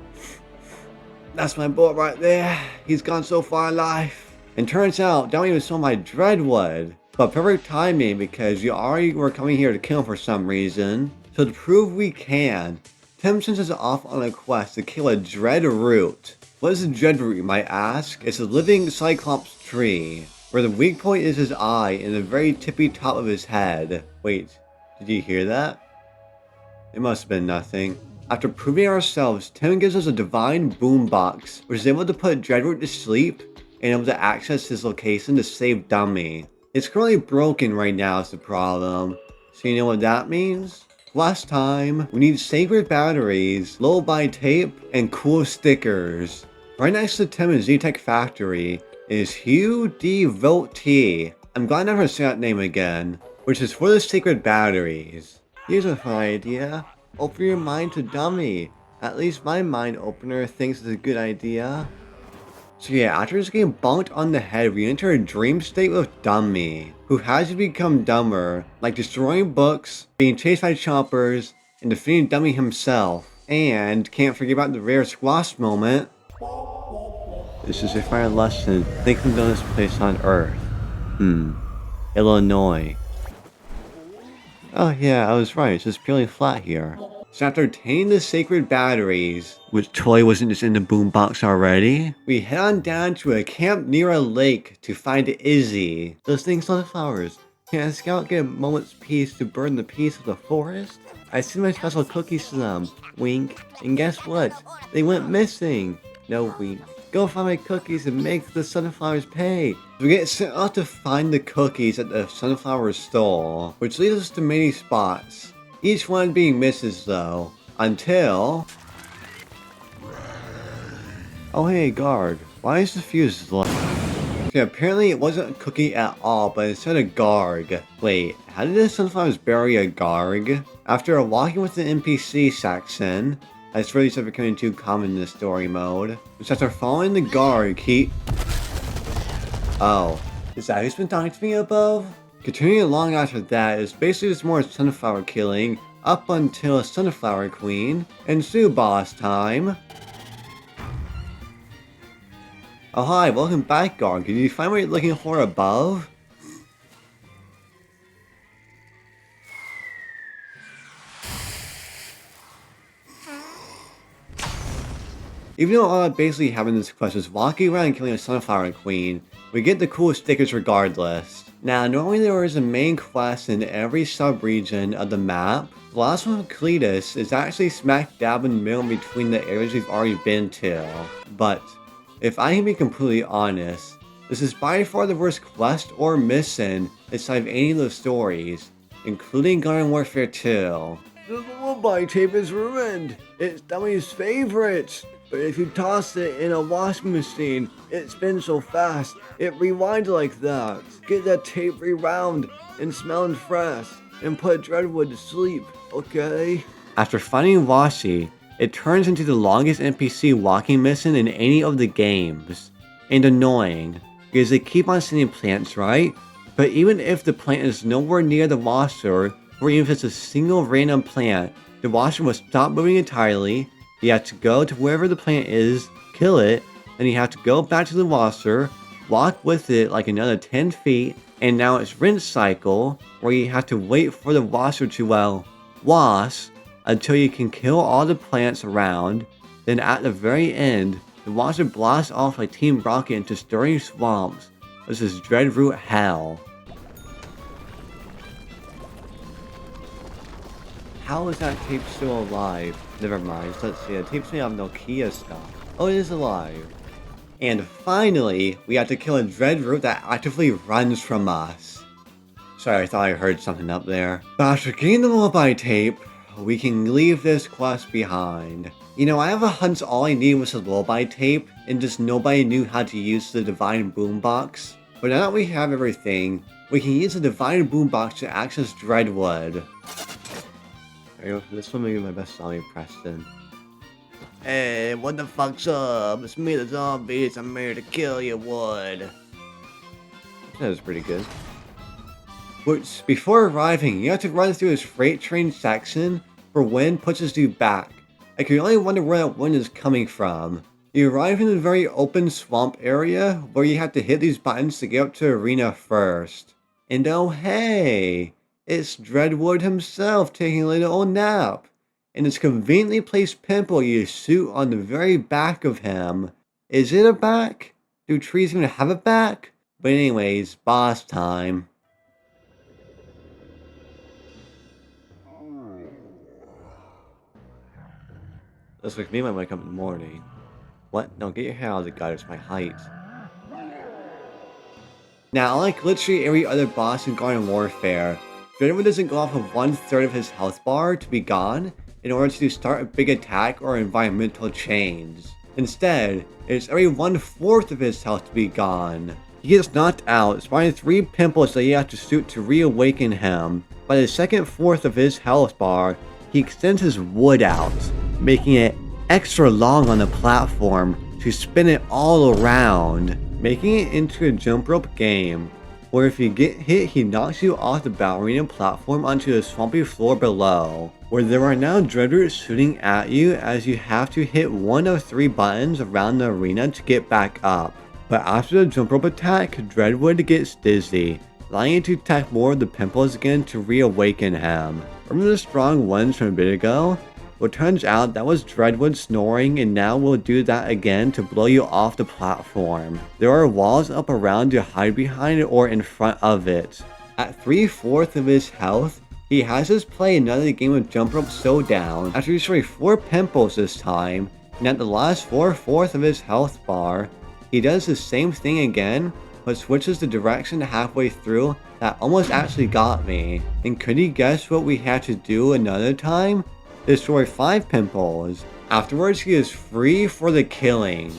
That's my boy right there. He's gone so far in life. And turns out, don't even smell my Dreadwood. But perfect timing because you already were coming here to kill him for some reason. So to prove we can, Tim sends us off on a quest to kill a Dreadroot. What is a Dreadroot, you might ask? It's a living Cyclops tree, where the weak point is his eye and the very tippy top of his head. Wait, did you hear that? It must have been nothing. After proving ourselves, Tim gives us a divine boombox, which is able to put Dreadroot to sleep and able to access his location to save Dummy. It's currently broken right now is the problem. So you know what that means? Last time, we need sacred batteries, lullaby tape, and cool stickers. Right next to Tim and Z-Tech Factory is Hugh D. Vote T. I'm glad I never say that name again, which is for the sacred batteries. Here's a fun idea. Open your mind to Dummy. At least my mind opener thinks it's a good idea. So yeah, after just getting bonked on the head, we enter a dream state with Dummy, who has to become dumber, like destroying books, being chased by choppers, and defeating Dummy himself. And can't forget about the rare squash moment. This is your final lesson. Think of the dumbest place on Earth. Illinois. Oh yeah, I was right. It's just purely flat here. So after obtaining the sacred batteries, which totally wasn't just in the boombox already, we head on down to a camp near a lake to find Izzy. Those things on the flowers. Can a scout get a moment's peace to burn the peace of the forest? I sent my special cookies to them. Wink. And guess what? They went missing. No wink. Go find my cookies and make the sunflowers pay. We get sent out to find the cookies that the sunflowers stole, which leads us to many spots. Each one being misses though, until... Oh hey guard, why is the fuse low? Okay, apparently it wasn't a cookie at all, but instead a garg. Wait, how did the sunflowers bury a garg? After walking with the NPC section, that's really started becoming too common in the story mode. Which after following the garg, he... Oh, is that who's been talking to me above? Continuing along after that is basically just more sunflower killing, up until Sunflower Queen, and Sue boss time. Oh hi, welcome back, Garg. Did you find what you're looking for above? Even though all that basically happened in this quest is walking around and killing a Sunflower Queen, we get the cool stickers regardless. Now, normally there is a main quest in every sub-region of the map. The last one with Cletus is actually smack dab in the middle between the areas we've already been to. But, if I can be completely honest, this is by far the worst quest or mission inside of any of those stories, including Garden Warfare 2. The lullaby tape is ruined. It's Dummy's favorite. But if you toss it in a washing machine, it spins so fast, it rewinds like that. Get that tape rewound and smelling fresh, and put Dreadwood to sleep, okay? After finding Washi, it turns into the longest NPC walking mission in any of the games. And annoying, because they keep on sending plants, right? But even if the plant is nowhere near the washer, or even if it's a single random plant, the washer will stop moving entirely. You have to go to wherever the plant is, kill it, then you have to go back to the washer, walk with it like another 10 feet, and now it's rinse cycle, where you have to wait for the washer to, well, wash, until you can kill all the plants around. Then at the very end, the washer blasts off like Team Rocket into stirring swamps. This is Dreadroot hell. How is that tape still alive? Never mind, let's see, the tape's made of Nokia stuff. Oh, it is alive. And finally, we have to kill a Dreadroot that actively runs from us. Sorry, I thought I heard something up there. But after getting the lullaby tape, we can leave this quest behind. You know, I have a hunch all I needed was a lullaby tape, and just nobody knew how to use the Divine Boombox. But now that we have everything, we can use the Divine Boombox to access Dreadwood. This one may be my best zombie impression. Hey, what the fuck's up? It's me, the zombies. I'm here to kill you, Wood. That was pretty good. But before arriving, you have to run through this freight train section where wind pushes you back. I can only wonder where that wind is coming from. You arrive in a very open swamp area where you have to hit these buttons to get up to arena first. And oh hey, it's Dreadwood himself taking a little old nap. And this conveniently placed pimple you shoot on the very back of him. Is it a back? Do trees even have a back? But anyways, boss time. Looks like me might wake up in the morning. What? No, get your hair out of the gutter, it's my height. Now, like literally every other boss in Garden Warfare, Dreadwood doesn't go off of 1/3 of his health bar to be gone in order to start a big attack or environmental change. Instead, it's every 1/4 of his health to be gone. He gets knocked out, spawning 3 pimples that you have to shoot to reawaken him. By the second fourth of his health bar, he extends his wood out, making it extra long on the platform to spin it all around, making it into a jump rope game, where if you get hit, he knocks you off the ballerina platform onto the swampy floor below, where there are now Dreadroots shooting at you as you have to hit one of 3 buttons around the arena to get back up. But after the jump rope attack, Dreadwood gets dizzy, allowing you to attack more of the pimples again to reawaken him. Remember the strong ones from a bit ago? Well, turns out that was Dreadwood snoring, and now we'll do that again to blow you off the platform. There are walls up around to hide behind or in front of it. At 3/4 of his health, he has us play another game of Jump Rope Showdown after destroying 4 pimples this time, and at the last 4/4 of his health bar, he does the same thing again, but switches the direction halfway through. That almost actually got me. And could you guess what we had to do another time? Destroy 5 pimples. Afterwards, he is free for the killing.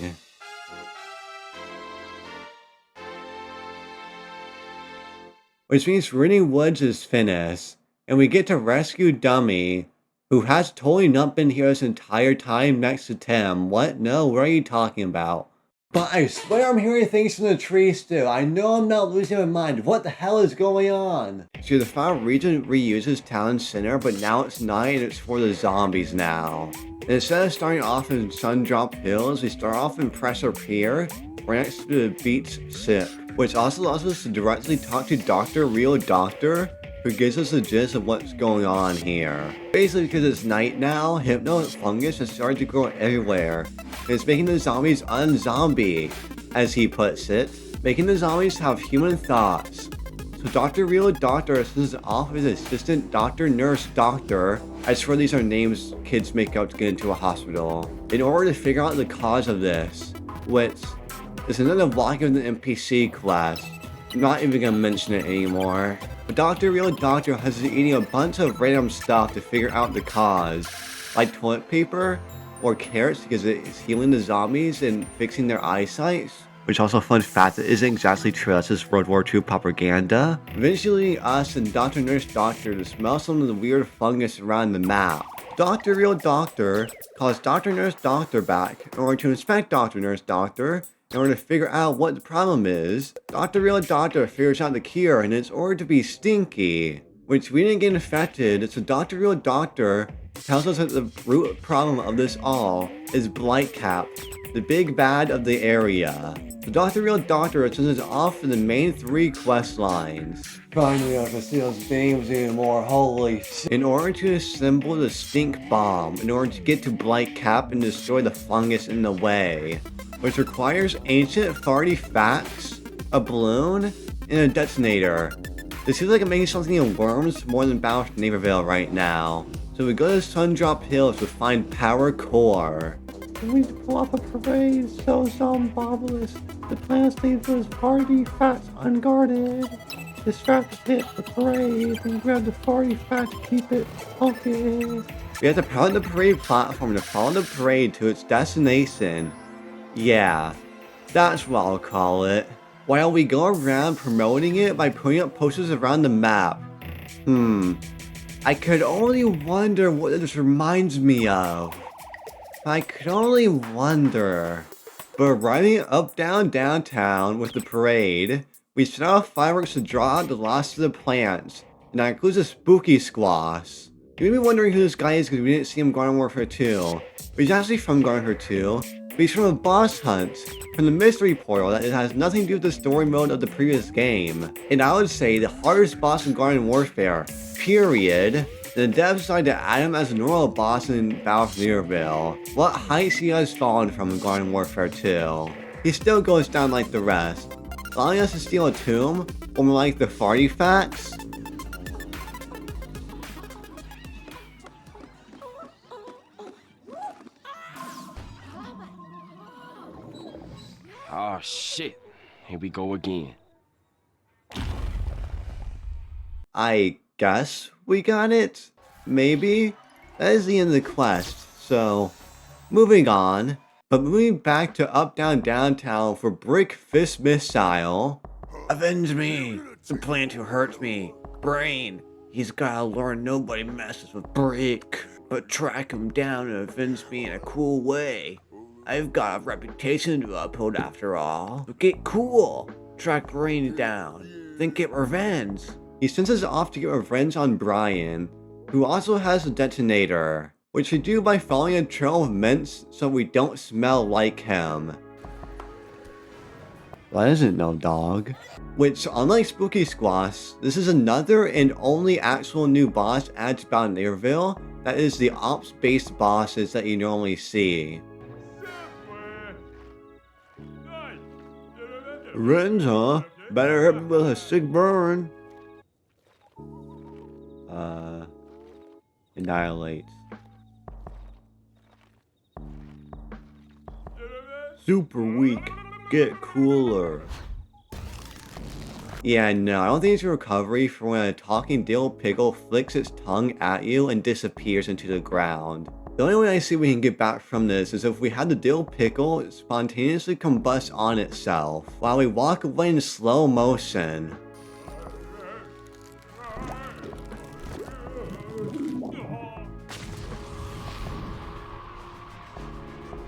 which means Running Woods is finished, and we get to rescue Dummy, who has totally not been here this entire time next to Tim. What? No, what are you talking about? But I swear I'm hearing things from the tree still. I know I'm not losing my mind. What the hell is going on? So the final region reuses Town Center, but now it's night and it's for the zombies now. And instead of starting off in Sundrop Hills, we start off in Pressure Pier, right next to the beach sip, which also allows us to directly talk to Dr. Real Doctor, who gives us the gist of what's going on here. Basically, because it's night now, hypno fungus has started to grow everywhere, and it's making the zombies unzombie, as he puts it, making the zombies have human thoughts. So Dr. Real Doctor sends off his assistant Dr. Nurse Doctor, I swear these are names kids make up to get into a hospital, in order to figure out the cause of this, which is another block of the NPC class. I'm not even gonna mention it anymore. But Dr. Real Doctor has been eating a bunch of random stuff to figure out the cause, like toilet paper or carrots because it is healing the zombies and fixing their eyesight. Which also, fun fact, it isn't exactly true, that's just World War II propaganda. Eventually, us and Dr. Nurse Doctor to smell some of the weird fungus around the map. Dr. Real Doctor calls Dr. Nurse Doctor back in order to inspect Dr. Nurse Doctor in order to figure out what the problem is. Dr. Real Doctor figures out the cure and it's ordered to be stinky, which we didn't get infected, so Dr. Real Doctor tells us that the root problem of this all is Blightcap, the big bad of the area. So Dr. Real Doctor sends us off to the main 3 quest lines. Finally, I can see those names anymore. Holy shit. In order to assemble the stink bomb, in order to get to Blightcap and destroy the fungus in the way, which requires ancient farty facts, a balloon, and a detonator. This seems like I'm making something in Worms more than Battle for Neighborville right now. So we go to Sundrop Hills to find Power Core. We need to pull off a parade so zombobless. The plants leave those farty facts unguarded. Distract hit the parade and grab the farty fact to keep it focused. We have to power the parade platform to follow the parade to its destination. Yeah, that's what I'll call it. While we go around promoting it by putting up posters around the map. I could only wonder what this reminds me of. I could only wonder. But arriving up downtown with the parade, we set off fireworks to draw out the last of the plants, and that includes a spooky squash. You may be wondering who this guy is because we didn't see him in Garden Warfare 2. But he's actually from Garden Warfare 2, but he's from a boss hunt, from the mystery portal that it has nothing to do with the story mode of the previous game. And I would say the hardest boss in Garden Warfare, period. The devs decided to add him as a normal boss in Battle for Neighborville. What heights he has fallen from in Garden Warfare 2. He still goes down like the rest, allowing us to steal a tomb, or more like the farty facts. Oh shit, here we go again. I guess we got it? Maybe? That is the end of the quest, so moving on. But moving back to up down downtown for Brick Fist Missile. Avenge me! The plant who hurts me. Brain. He's gotta learn nobody messes with Brick. But track him down and avenge me in a cool way. I've got a reputation to uphold after all. So get cool. Track Brain down. Then get revenge. He sends us off to get revenge on Brian, who also has a detonator, which we do by following a trail of mints so we don't smell like him. That isn't no dog. Which, unlike Spooky Squash, this is another and only actual new boss added to Battle Neighborville that is the ops-based bosses that you normally see. Revenge, huh? Better hurt me with a sick burn. Annihilate. Super weak. Get cooler. Yeah, no, I don't think it's a recovery for when a talking dill pickle flicks its tongue at you and disappears into the ground. The only way I see we can get back from this is if we had the dill pickle spontaneously combust on itself while we walk away in slow motion.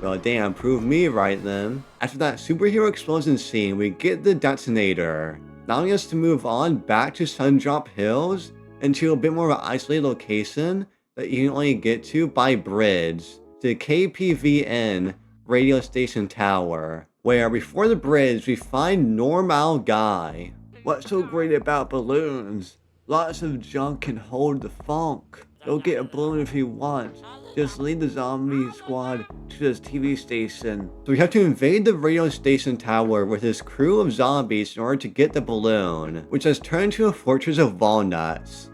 Well, damn, prove me right then. After that superhero explosion scene, we get the detonator, allowing us to move on back to Sundrop Hills into a bit more of an isolated location that you can only get to by bridge, to KPVN radio station tower, where before the bridge we find Normal Guy. What's so great about balloons? Lots of junk can hold the funk. Go get a balloon if you want. Just lead the zombie squad to this TV station. So we have to invade the radio station tower with this crew of zombies in order to get the balloon, which has turned into a fortress of walnuts.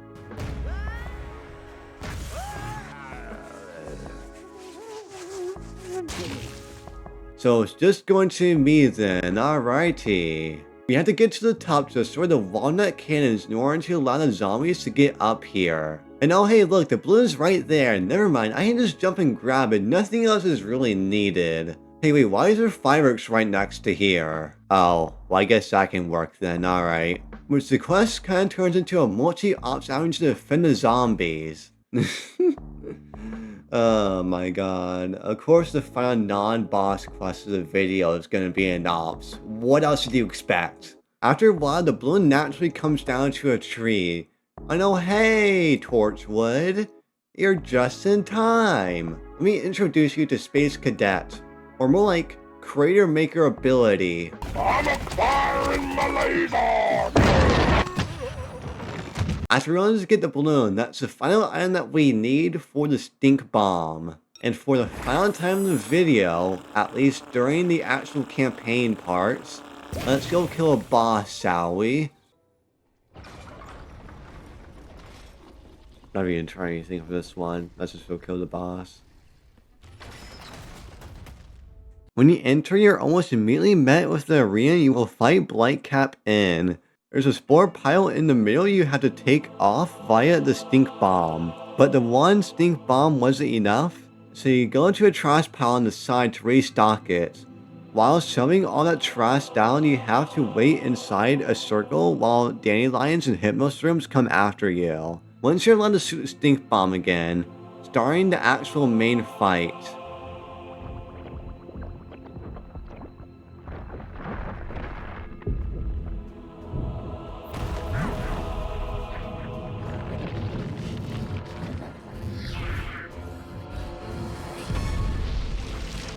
So it's just going to be me then, alrighty. We have to get to the top to destroy the walnut cannons in order to allow the zombies to get up here. And oh hey look, the balloon's right there, never mind, I can just jump and grab it, nothing else is really needed. Hey wait, why is there fireworks right next to here? Oh, well I guess that can work then, alright. Which the quest kinda turns into a multi-ops having to defend the zombies. Oh my god. Of course the final non-boss quest of the video is gonna be an ops. What else did you expect? After a while, the balloon naturally comes down to a tree. I know, hey, Torchwood. You're just in time. Let me introduce you to Space Cadet. Or more like, Creator Maker Ability. I'm acquiring my laser! After we want to get the balloon, that's the final item that we need for the stink bomb. And for the final time in the video, at least during the actual campaign parts, let's go kill a boss, shall we? Not even trying anything for this one. Let's just go kill the boss. When you enter, you're almost immediately met with the arena you will fight Blightcap in. There's a spore pile in the middle you have to take off via the stink bomb. But the one stink bomb wasn't enough, so you go into a trash pile on the side to restock it. While shoving all that trash down, you have to wait inside a circle while dandelions and hypnosrooms come after you. Once you're allowed to shoot the stink bomb again, starting the actual main fight.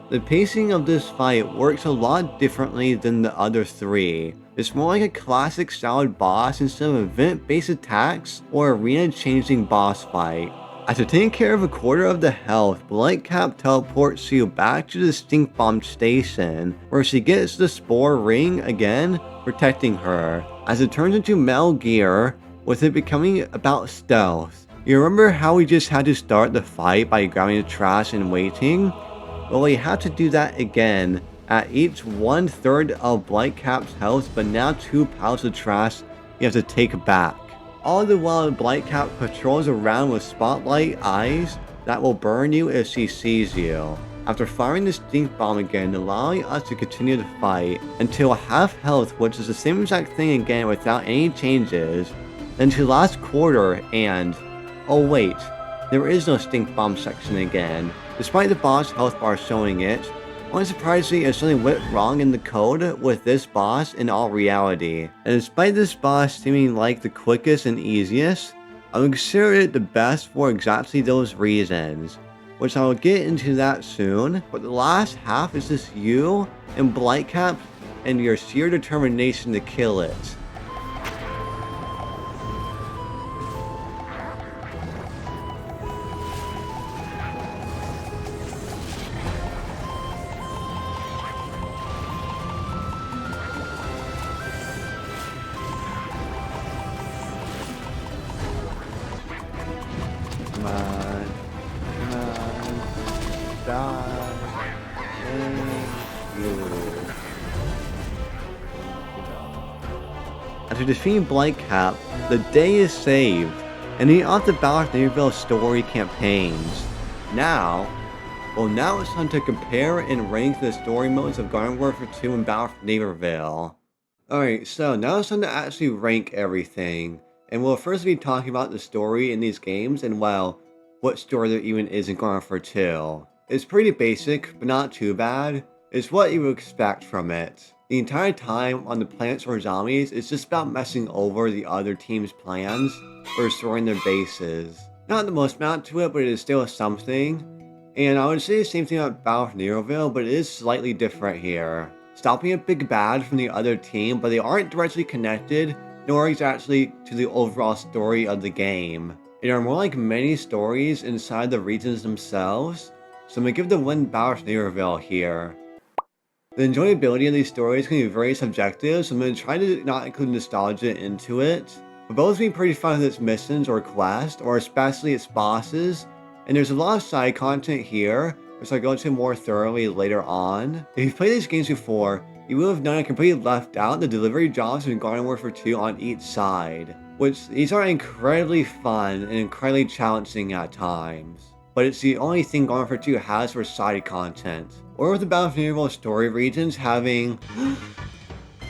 The pacing of this fight works a lot differently than the other three. It's more like a classic style boss instead of event-based attacks or arena-changing boss fight. After taking care of a quarter of the health, Blightcap teleports you back to the stink bomb station, where she gets the spore ring again, protecting her, as it turns into Metal Gear, with it becoming about stealth. You remember how we just had to start the fight by grabbing the trash and waiting? Well, we have to do that again at each 1/3 of Blightcap's health, but now 2 piles of trash you have to take back. All the while, Blightcap patrols around with spotlight eyes that will burn you if she sees you. After firing the stink bomb again, allowing us to continue the fight until half health, which is the same exact thing again without any changes, then to last quarter and... oh wait, there is no stink bomb section again. Despite the boss health bar showing it, unsurprisingly if something went wrong in the code with this boss in all reality. And despite this boss seeming like the quickest and easiest, I would consider it the best for exactly those reasons, which I will get into that soon, but the last half is just you and Blightcap and your sheer determination to kill it. After defeating Blightcap, the day is saved, and he off the Battle Neighborville story campaigns. Now it's time to compare and rank the story modes of Garden Warfare 2 and Battle for Neighborville. Alright, so now it's time to actually rank everything, and we'll first be talking about the story in these games and, well, what story there even is in Garden Warfare 2. It's pretty basic, but not too bad. It's what you would expect from it. The entire time on the plants or zombies, it's just about messing over the other team's plans or destroying their bases. Not the most amount to it, but it is still something. And I would say the same thing about Battle of Neroville, but it is slightly different here. Stopping a big bad from the other team, but they aren't directly connected, nor exactly to the overall story of the game. They are more like mini stories inside the regions themselves, so I'm going to give the win Battle of Neroville here. The enjoyability of these stories can be very subjective, so I'm going to try to not include nostalgia into it. But both being pretty fun with its missions or quests, or especially its bosses, and there's a lot of side content here, which I'll go into more thoroughly later on. If you've played these games before, you will have known I completely left out the delivery jobs in Garden Warfare 2 on each side, which these are incredibly fun and incredibly challenging at times. But it's the only thing Garden Warfare 2 has for side content. Or with the Battle of Neroville story regions having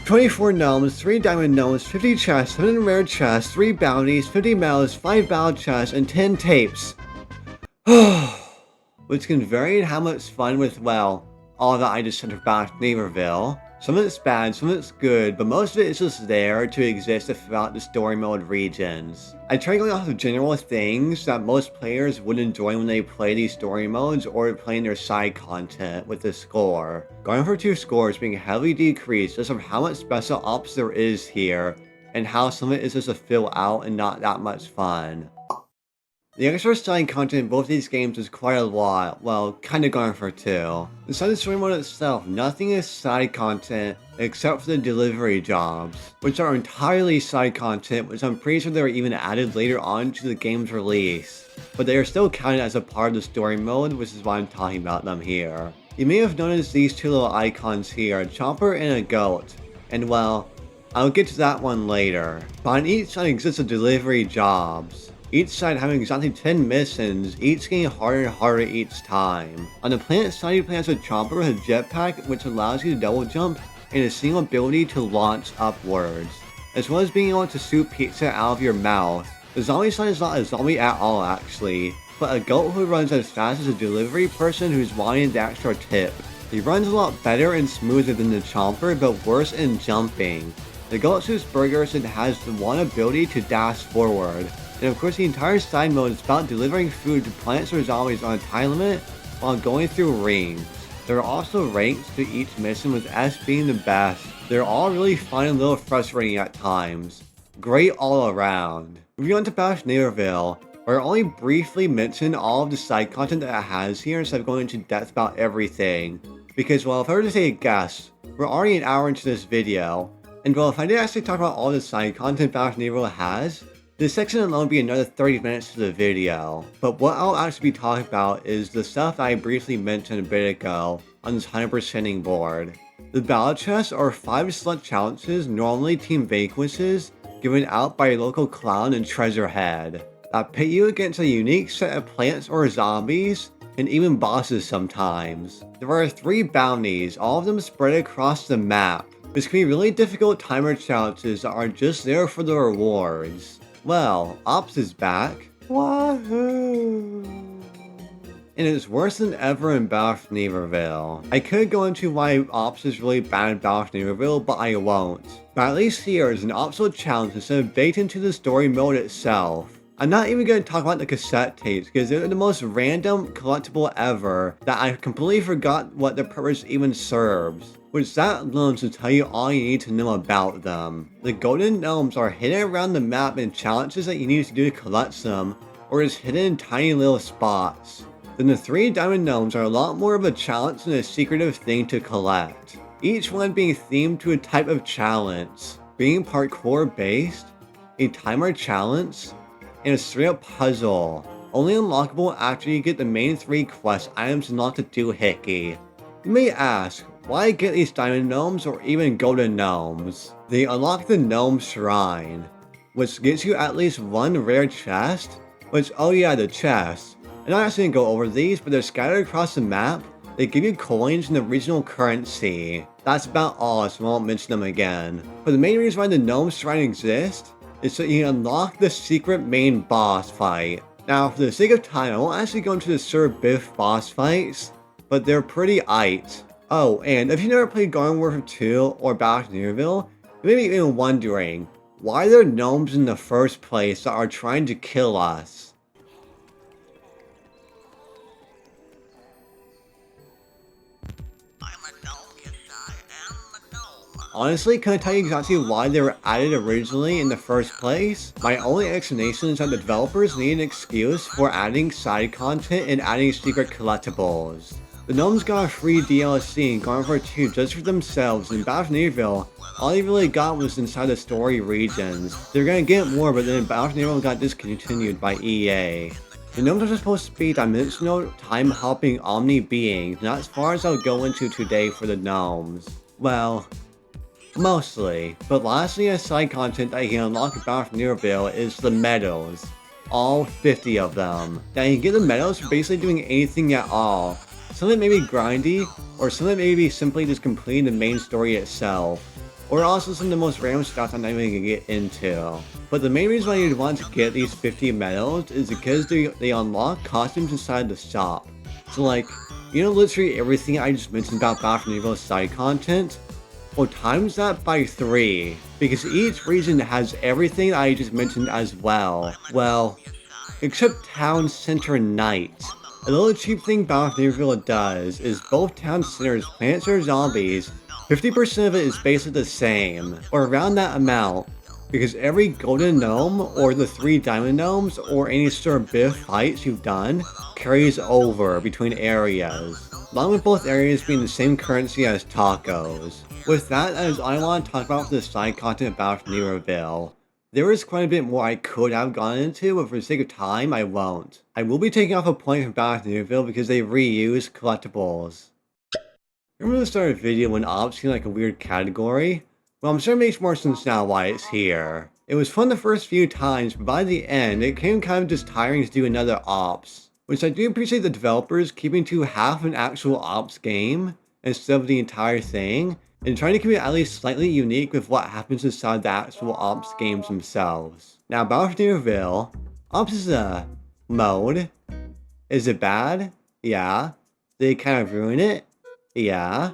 24 gnomes, 3 diamond gnomes, 50 chests, 7 rare chests, 3 bounties, 50 medals, 5 battle chests, and 10 tapes. Which can vary in how much fun with, well, all that I just said about Neroville. Some of it's bad, some of it's good, but most of it is just there to exist throughout the story mode regions. I try going off of general things that most players would enjoy when they play these story modes or playing their side content with the score. Garden Warfare 2 score is being heavily decreased just from how much special ops there is here, and how some of it is just a fill out and not that much fun. The extra side content in both these games is quite a lot, well, kinda Garden Warfare 2. Inside the story mode itself, nothing is side content except for the delivery jobs, which are entirely side content, which I'm pretty sure they were even added later on to the game's release. But they are still counted as a part of the story mode, which is why I'm talking about them here. You may have noticed these two little icons here, a chopper and a goat, and well, I'll get to that one later. But on each side exists the delivery jobs. Each side having exactly 10 missions, each getting harder and harder each time. On the planet side, you play as a chopper with a jetpack, which allows you to double jump, and a single ability to launch upwards, as well as being able to shoot pizza out of your mouth. The zombie side is not a zombie at all actually, but a goat who runs as fast as a delivery person who's wanting the extra tip. He runs a lot better and smoother than the chopper, but worse in jumping. The goat shoots burgers and has the one ability to dash forward. And of course the entire side mode is about delivering food to plants or zombies on a time limit while going through rings. There are also ranks to each mission, with S being the best. They're all really fun and a little frustrating at times. Great all around. Moving on to Battle of Neroville, where I only briefly mention all of the side content that it has here instead of going into depth about everything. Because well, if I were to take a guess, we're already an hour into this video, and well, if I did actually talk about all the side content Battle of Neroville has, this section alone would be another 30 minutes to the video, but what I'll actually be talking about is the stuff that I briefly mentioned a bit ago on this 100%ing board. The battle chests are 5 select challenges, normally team vanquishes, given out by a local clown and treasure head, that pit you against a unique set of plants or zombies, and even bosses sometimes. There are 3 bounties, all of them spread across the map. This can be really difficult timer challenges that are just there for the rewards. Well, Ops is back. Wahoo! And it's worse than ever in Battle of Neroville. I could go into why Ops is really bad in Battle of Neroville, but I won't. But at least here is an optional challenge instead of baked into the story mode itself. I'm not even going to talk about the cassette tapes because they're the most random collectible ever that I completely forgot what their purpose even serves. Which that alone should tell you all you need to know about them. The golden gnomes are hidden around the map in challenges that you need to do to collect them, or is hidden in tiny little spots. Then the 3 diamond gnomes are a lot more of a challenge than a secretive thing to collect. Each one being themed to a type of challenge, being parkour based, a timer challenge, and a straight up puzzle, only unlockable after you get the main 3 quest items unlocked to doohickey. You may ask, why get these diamond gnomes or even golden gnomes? They unlock the gnome shrine, which gets you at least 1 rare chest, which, oh yeah, the chests. I'm not actually gonna go over these, but they're scattered across the map. They give you coins and the regional currency. That's about all, so I won't mention them again. But the main reason why the gnome shrine exists is so you can unlock the secret main boss fight. Now, for the sake of time, I won't actually go into the Sir Biff boss fights, but they're pretty aight. Oh, and if you never played Garden Warfare 2 or Battle of Nearville, you may be even wondering, why are there gnomes in the first place that are trying to kill us? Honestly, can I tell you exactly why they were added originally in the first place? My only explanation is that the developers need an excuse for adding side content and adding secret collectibles. The gnomes got a free DLC in Garden Warfare 2 just for themselves, and in Battle of Nearville, all they really got was inside the story regions. They're gonna get more, but then Battle of Nearville got discontinued by EA. The gnomes are supposed to be dimensional, time-hopping omni beings, and that's as far as I'll go into today for the gnomes. Well, mostly. But lastly, a side content that you can unlock in Battle of Nearville is the medals. All 50 of them. Now you can get the medals for basically doing anything at all. Some of it may be grindy, or some of it may be simply just completing the main story itself. Or also some of the most random stuff I'm not even gonna get into. But the main reason why you'd want to get these 50 medals is because they unlock costumes inside the shop. So like, you know literally everything I just mentioned about Battle of Nearville side content? Well, times that by 3, because each region has everything that I just mentioned as well. Well, except Town Center Night. A little cheap thing Battle of Nearville does is both town centers, plants or zombies, 50% of it is basically the same, or around that amount, because every golden gnome, or the 3 diamond gnomes, or any sort of bit of fights you've done, carries over between areas, along with both areas being the same currency as tacos. With that as I want to talk about for the side content about Nearville. There is quite a bit more I could have gone into, but for the sake of time, I won't. I will be taking off a point from Battle of Nearville because they reuse collectibles. Remember the start of the video when ops seemed like a weird category? Well, I'm sure it makes more sense now why it's here. It was fun the first few times, but by the end, it became kind of just tiring to do another ops. Which I do appreciate the developers keeping to half an actual ops game, instead of the entire thing, and trying to keep it at least slightly unique with what happens inside the actual ops games themselves. Now, Battle of Nearville, ops is a mode. Is it bad? Yeah. Did they kind of ruin it? Yeah.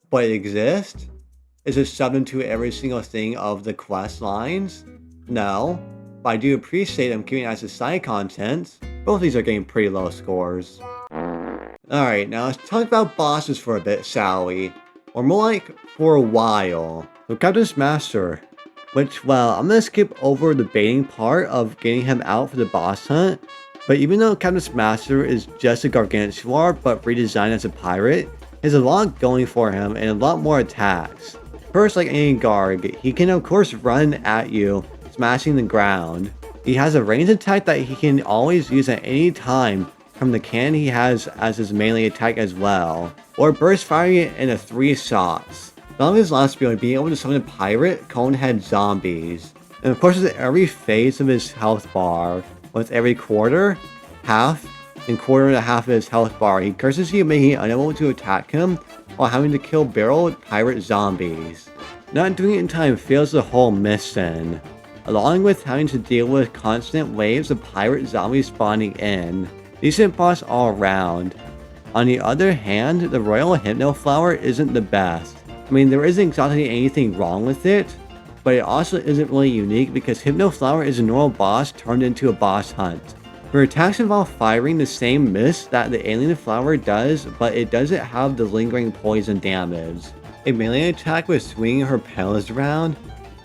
But it exists? Is it subbed into every single thing of the quest lines? No. But I do appreciate them keeping it as a side content. Both of these are getting pretty low scores. Alright, now let's talk about bosses for a bit, shall we? Or more like, for a while. So Captain's Master, which, well, I'm gonna skip over the baiting part of getting him out for the boss hunt, but even though Captain's Master is just a Gargantuar but redesigned as a pirate, he has a lot going for him and a lot more attacks. First, like any Garg, he can of course run at you, smashing the ground. He has a ranged attack that he can always use at any time from the cannon he has as his melee attack as well, or burst firing it in 3 shots. Along his last ability, being able to summon a pirate, Conehead zombies. And of course with every phase of his health bar, with every quarter, half, and quarter and a half of his health bar, he curses you, making it unable to attack him while having to kill barrel pirate zombies. Not doing it in time fails the whole mission, along with having to deal with constant waves of pirate zombies spawning in. Decent boss all around. On the other hand, the Royal Hypno Flower isn't the best. I mean, there isn't exactly anything wrong with it, but it also isn't really unique because Hypno Flower is a normal boss turned into a boss hunt. Her attacks involve firing the same mist that the Alien Flower does, but it doesn't have the lingering poison damage. A melee attack with swinging her petals around,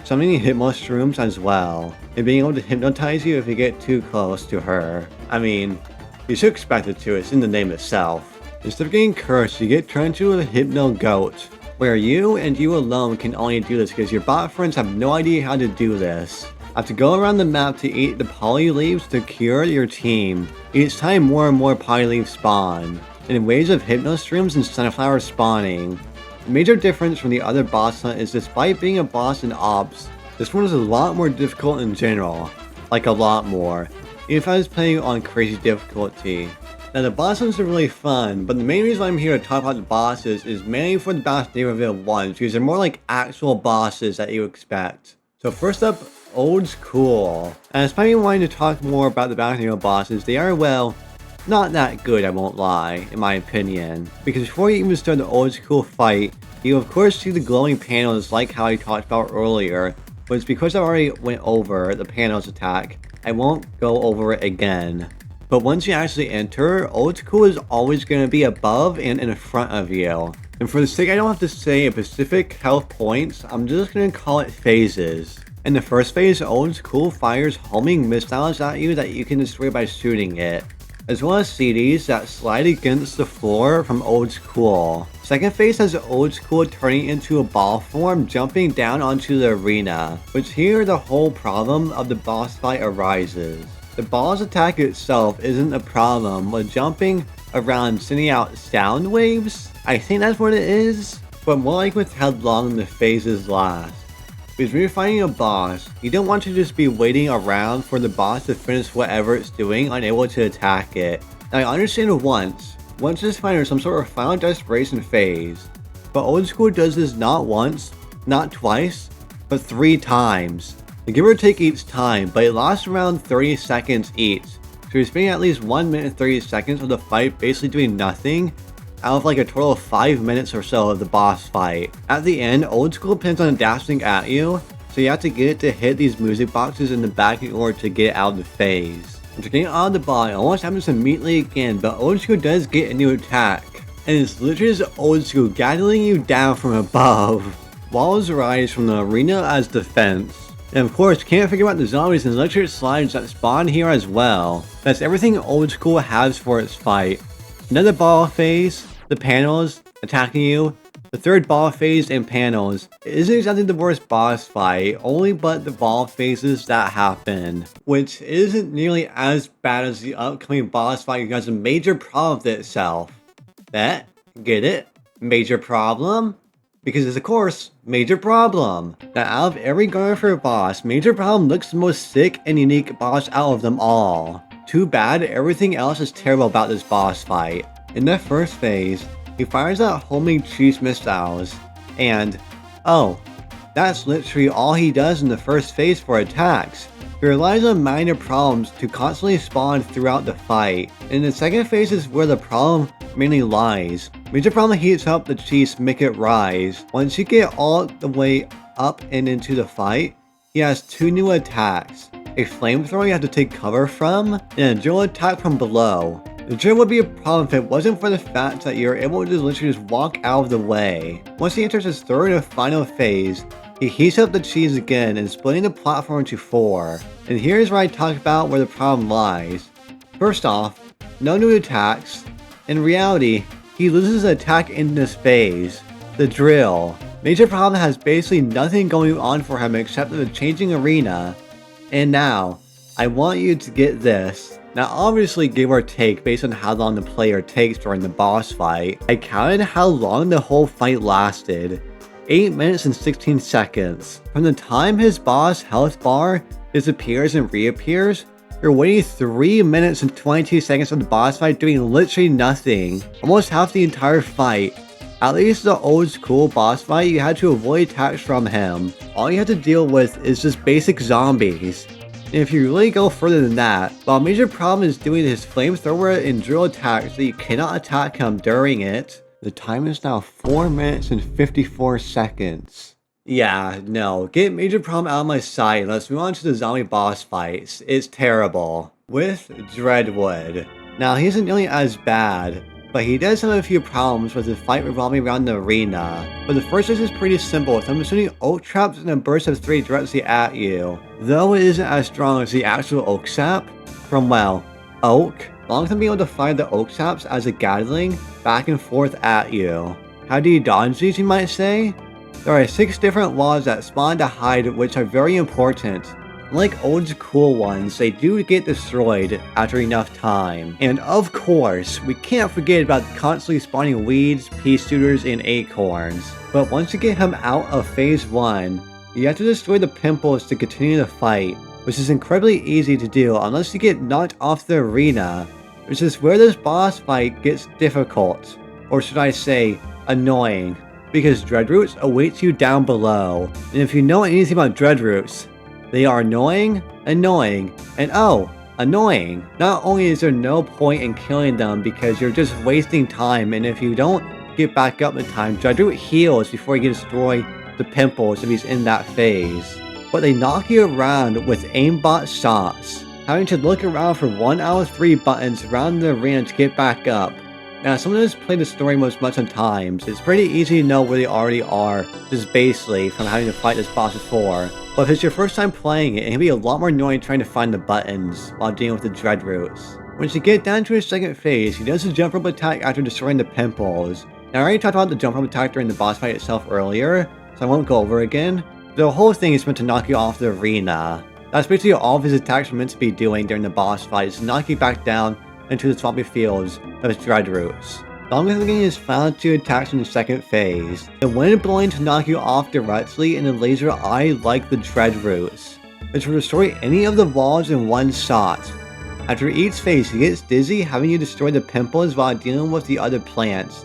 summoning hit mushrooms as well, and being able to hypnotize you if you get too close to her. I mean, you should expect it to, it's in the name itself. Instead of getting cursed, you get turned into a Hypno Goat, where you and you alone can only do this because your bot friends have no idea how to do this. Have to go around the map to eat the poly leaves to cure your team. Each time more and more poly leaves spawn, and in waves of hypnostrooms and sunflower spawning. The major difference from the other boss hunt is despite being a boss in ops, this one is a lot more difficult in general. Like a lot more. Even if I was playing on crazy difficulty. Now the boss hunts are really fun, but the main reason I'm here to talk about the bosses is mainly for the Battle of Nearville ones, because they're more like actual bosses that you expect. So first up, Old School. And despite me wanting to talk more about the Battle of Nearville bosses, they are, well, not that good, I won't lie, in my opinion. Because before you even start the old school fight, you of course see the glowing panels like how I talked about earlier, but it's because I already went over the panels attack, I won't go over it again. But once you actually enter, old school is always going to be above and in front of you. And for the sake I don't have to say a specific health points, I'm just going to call it phases. In the first phase, old school fires homing missiles at you that you can destroy by shooting it, as well as CDs that slide against the floor from old school. Second phase has old school turning into a ball form jumping down onto the arena, which here the whole problem of the boss fight arises. The boss attack itself isn't a problem, but jumping around sending out sound waves? I think that's what it is, but more like with how long the phases last. Because when you're fighting a boss, you don't want to just be waiting around for the boss to finish whatever it's doing, unable to attack it. Now I understand once this fighter some sort of final desperation phase, but old school does this not once, not twice, but 3 times. Give or take each time, but it lasts around 30 seconds each. So you're spending at least 1 minute and 30 seconds of the fight basically doing nothing, out of like a total of 5 minutes or so of the boss fight. At the end, old school depends on dashing at you, so you have to get it to hit these music boxes in the back in order to get out of the phase. After getting out of the ball, it almost happens immediately again, but old school does get a new attack. And it's literally just old school gathering you down from above. Walls rise from the arena as defense. And of course, can't forget about the zombies and electric slides that spawn here as well. That's everything old school has for its fight. Another ball phase, the panels attacking you, the third ball phase and panels. It isn't exactly the worst boss fight, only but the ball phases that happen, which isn't nearly as bad as the upcoming boss fight because has a major problem with itself. That? Get it? Major problem? Because it's of course, Major Problem. Now out of every Garfield boss, Major Problem looks the most sick and unique boss out of them all. Too bad everything else is terrible about this boss fight. In the first phase, he fires out homing cheese missiles, and oh, that's literally all he does in the first phase for attacks. He relies on minor problems to constantly spawn throughout the fight. In the second phase is where the problem mainly lies. Major Problem heats up the cheese to make it rise. Once you get all the way up and into the fight, he has 2 new attacks. A flamethrower you have to take cover from, and a drill attack from below. The drill would be a problem if it wasn't for the fact that you're able to literally just walk out of the way. Once he enters his third and final phase, he heats up the cheese again and splitting the platform into 4. And here's where I talk about where the problem lies. First off, no new attacks. In reality, he loses an attack in this phase, the drill. Major Problem has basically nothing going on for him except the changing arena. And now, I want you to get this. Now obviously give or take based on how long the player takes during the boss fight. I counted how long the whole fight lasted. 8 minutes and 16 seconds. From the time his boss health bar disappears and reappears, you're waiting 3 minutes and 22 seconds of the boss fight doing literally nothing. Almost half the entire fight. At least the old school boss fight, you had to avoid attacks from him. All you have to deal with is just basic zombies. And if you really go further than that, while Major Problem is doing his flamethrower and drill attacks so you cannot attack him during it, the time is now 4 minutes and 54 seconds. Yeah, no, get Major Problem out of my sight and let's move on to the zombie boss fights. It's terrible. With Dreadwood. Now, he isn't nearly as bad, but he does have a few problems with his fight revolving around the arena. But the first is pretty simple, with him shooting oak traps and a burst of 3 directly at you. Though it isn't as strong as the actual oak sap from, well, oak, long as I'm being able to fire the oak saps as a gatling back and forth at you. How do you dodge these, you might say? There are 6 different walls that spawn to hide, which are very important. Unlike old school ones, they do get destroyed after enough time. And of course, we can't forget about the constantly spawning weeds, pea shooters, and acorns. But once you get him out of phase 1, you have to destroy the pimples to continue the fight, which is incredibly easy to do unless you get knocked off the arena, which is where this boss fight gets difficult. Or should I say, annoying. Because Dreadroots awaits you down below. And if you know anything about Dreadroots, they are annoying, and oh, annoying. Not only is there no point in killing them because you're just wasting time, and if you don't get back up in time, Dreadroot heals before he can destroy the pimples if he's in that phase. But they knock you around with aimbot shots, having to look around for 1 out of 3 buttons around the arena to get back up. Now, someone who's played the story modes much of times, it's pretty easy to know where they already are, just basically from having to fight this boss before. But if it's your first time playing it, it can be a lot more annoying trying to find the buttons while dealing with the Dreadroots. Once you get down to his second phase, he does a jump rope attack after destroying the pimples. Now, I already talked about the jump rope attack during the boss fight itself earlier, so I won't go over it again. The whole thing is meant to knock you off the arena. That's basically all of his attacks are meant to be doing during the boss fight, is to knock you back down into the swampy fields of his Dreadroots. Along with getting his final 2 attacks in the second phase, the wind blowing to knock you off directly, and the laser eye like the Dreadroots, which will destroy any of the walls in one shot. After each phase, he gets dizzy, having you destroy the pimples while dealing with the other plants.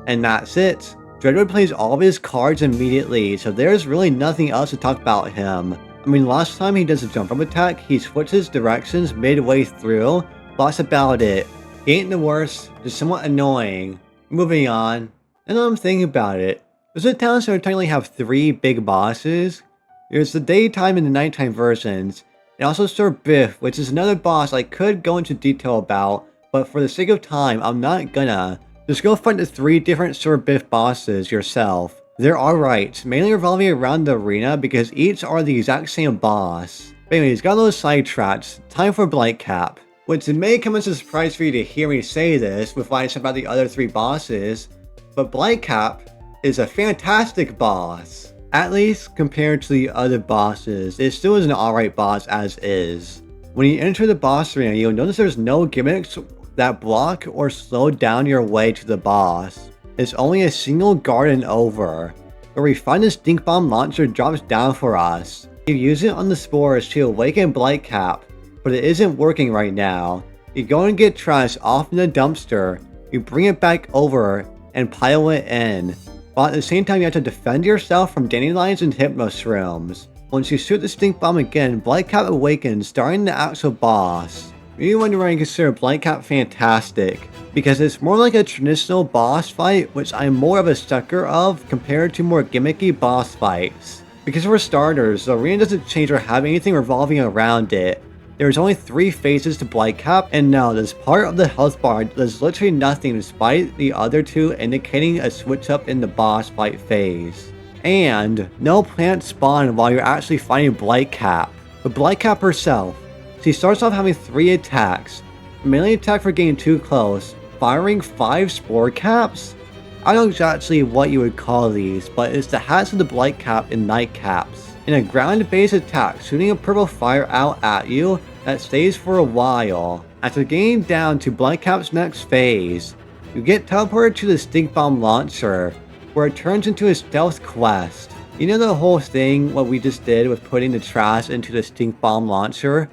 And that's it. Dreadroot plays all of his cards immediately, so there's really nothing else to talk about him. I mean, last time he does a jump rope attack, he switches directions midway through, but that's about it. He ain't the worst, just somewhat annoying. Moving on. And I'm thinking about it. Does the town center technically have 3 big bosses? There's the daytime and the nighttime versions, and also Sir Biff, which is another boss I could go into detail about, but for the sake of time, I'm not gonna. Just go find the 3 different Sir Biff bosses yourself. They're alright, mainly revolving around the arena because each are the exact same boss. But anyways, got those sidetracked. Time for Blightcap. Which it may come as a surprise for you to hear me say this with what I said about the other 3 bosses, but Blightcap is a fantastic boss. At least compared to the other bosses, it still is an alright boss as is. When you enter the boss arena, you'll notice there's no gimmicks that block or slow down your way to the boss. It's only a single garden over, where we find the stink bomb launcher drops down for us. You use it on the spores to awaken Blightcap, but it isn't working right now. You go and get trash off in the dumpster, you bring it back over and pile it in, while at the same time you have to defend yourself from dandelions and hypnoshrooms. Once you shoot the stink bomb again, Blightcap awakens, starting the actual boss. You wonder why I consider Blightcap fantastic, because it's more like a traditional boss fight, which I'm more of a sucker of compared to more gimmicky boss fights. Because for starters, the arena doesn't change or have anything revolving around it. There's only 3 phases to Blightcap, and no, this part of the health bar does literally nothing despite the other 2 indicating a switch up in the boss fight phase. And no plants spawn while you're actually fighting Blightcap. But Blightcap herself, she starts off having 3 attacks. Melee attack for getting too close, firing 5 spore caps? I don't know exactly what you would call these, but it's the hats of the Blightcap and nightcaps. And a ground-based attack, shooting a purple fire out at you that stays for a while. After getting down to Blightcap's next phase, you get teleported to the stink bomb launcher, where it turns into a stealth quest. You know the whole thing, what we just did with putting the trash into the stink bomb launcher?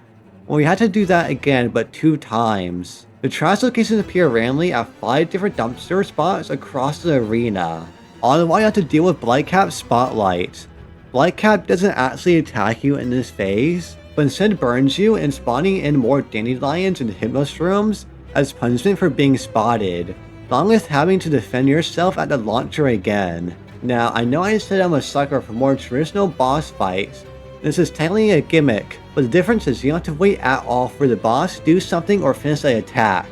Well, we had to do that again, but 2 times. The trash locations appear randomly at 5 different dumpster spots across the arena. All the while you have to deal with Blightcap's spotlight. Blightcap doesn't actually attack you in this phase, but instead burns you and spawning in more dandelions and hypnoshrooms as punishment for being spotted, along with having to defend yourself at the launcher again. Now, I know I said I'm a sucker for more traditional boss fights. This is technically a gimmick, but the difference is you don't have to wait at all for the boss to do something or finish the attack.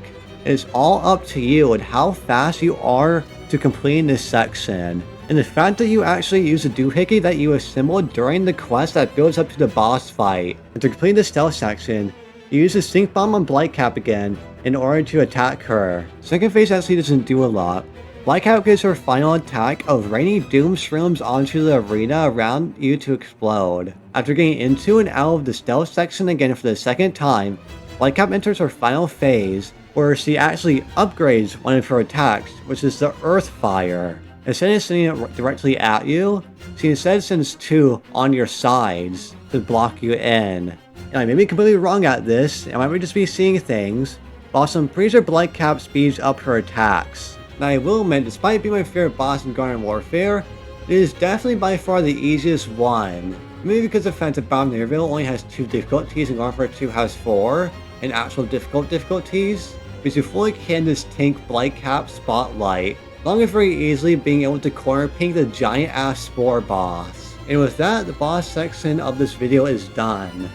It's all up to you and how fast you are to completing this section. And the fact that you actually use the doohickey that you assembled during the quest that builds up to the boss fight. And to complete the stealth section, you use the stink bomb on Blightcap again in order to attack her. Second phase actually doesn't do a lot. Blightcap gives her final attack of raining doom shrooms onto the arena around you to explode. After getting into and out of the stealth section again for the second time, Blightcap enters her final phase, where she actually upgrades one of her attacks, which is the Earth Fire. Instead of sending it directly at you, she instead sends 2 on your sides to block you in. And I may be completely wrong at this, and I might just be seeing things, but also I'm pretty sure Blightcap speeds up her attacks. Now I will admit, despite being my favorite boss in Garden Warfare, it is definitely by far the easiest one. Maybe because the fact that Bob Nerville only has 2 difficulties and Garden Warfare 2 has 4, and actual difficulties, because you fully can this tank Blight Cap Spotlight, along with very easily being able to corner pink the giant ass Spore boss. And with that, the boss section of this video is done.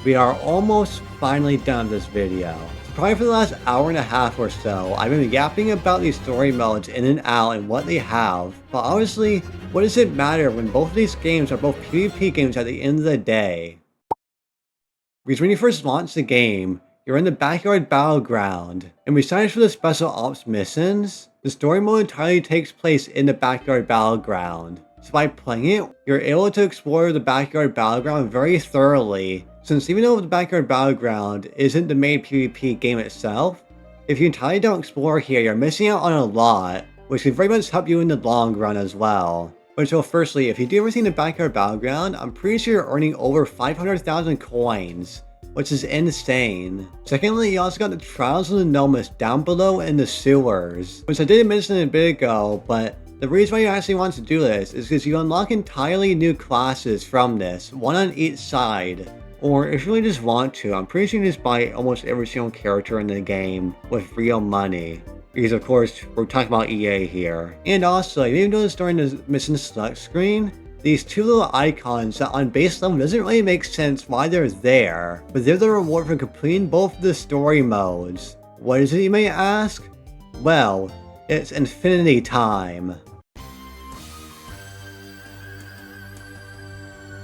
We are almost finally done with this video. Probably for the last hour and a half or so, I've been yapping about these story modes in and out and what they have, but honestly, what does it matter when both of these games are both PvP games at the end of the day? Because when you first launch the game, you're in the backyard battleground, and besides for the special ops missions, the story mode entirely takes place in the backyard battleground. So by playing it, you're able to explore the backyard battleground very thoroughly, since even though the backyard battleground isn't the main PvP game itself, if you entirely don't explore here, you're missing out on a lot, which can very much help you in the long run as well. But so firstly, if you do everything in the backyard battleground, I'm pretty sure you're earning over 500,000 coins, which is insane. Secondly, you also got the Trials of the Nomus down below in the sewers, which I did mention a bit ago, but the reason why you actually want to do this is because you unlock entirely new classes from this, one on each side. Or if you really just want to, I'm pretty sure you can just buy almost every single character in the game with real money. Because of course, we're talking about EA here. And also, you even notice during the mission select screen, these two little icons that on base level doesn't really make sense why they're there, but they're the reward for completing both of the story modes. What is it, you may ask? Well, it's infinity time.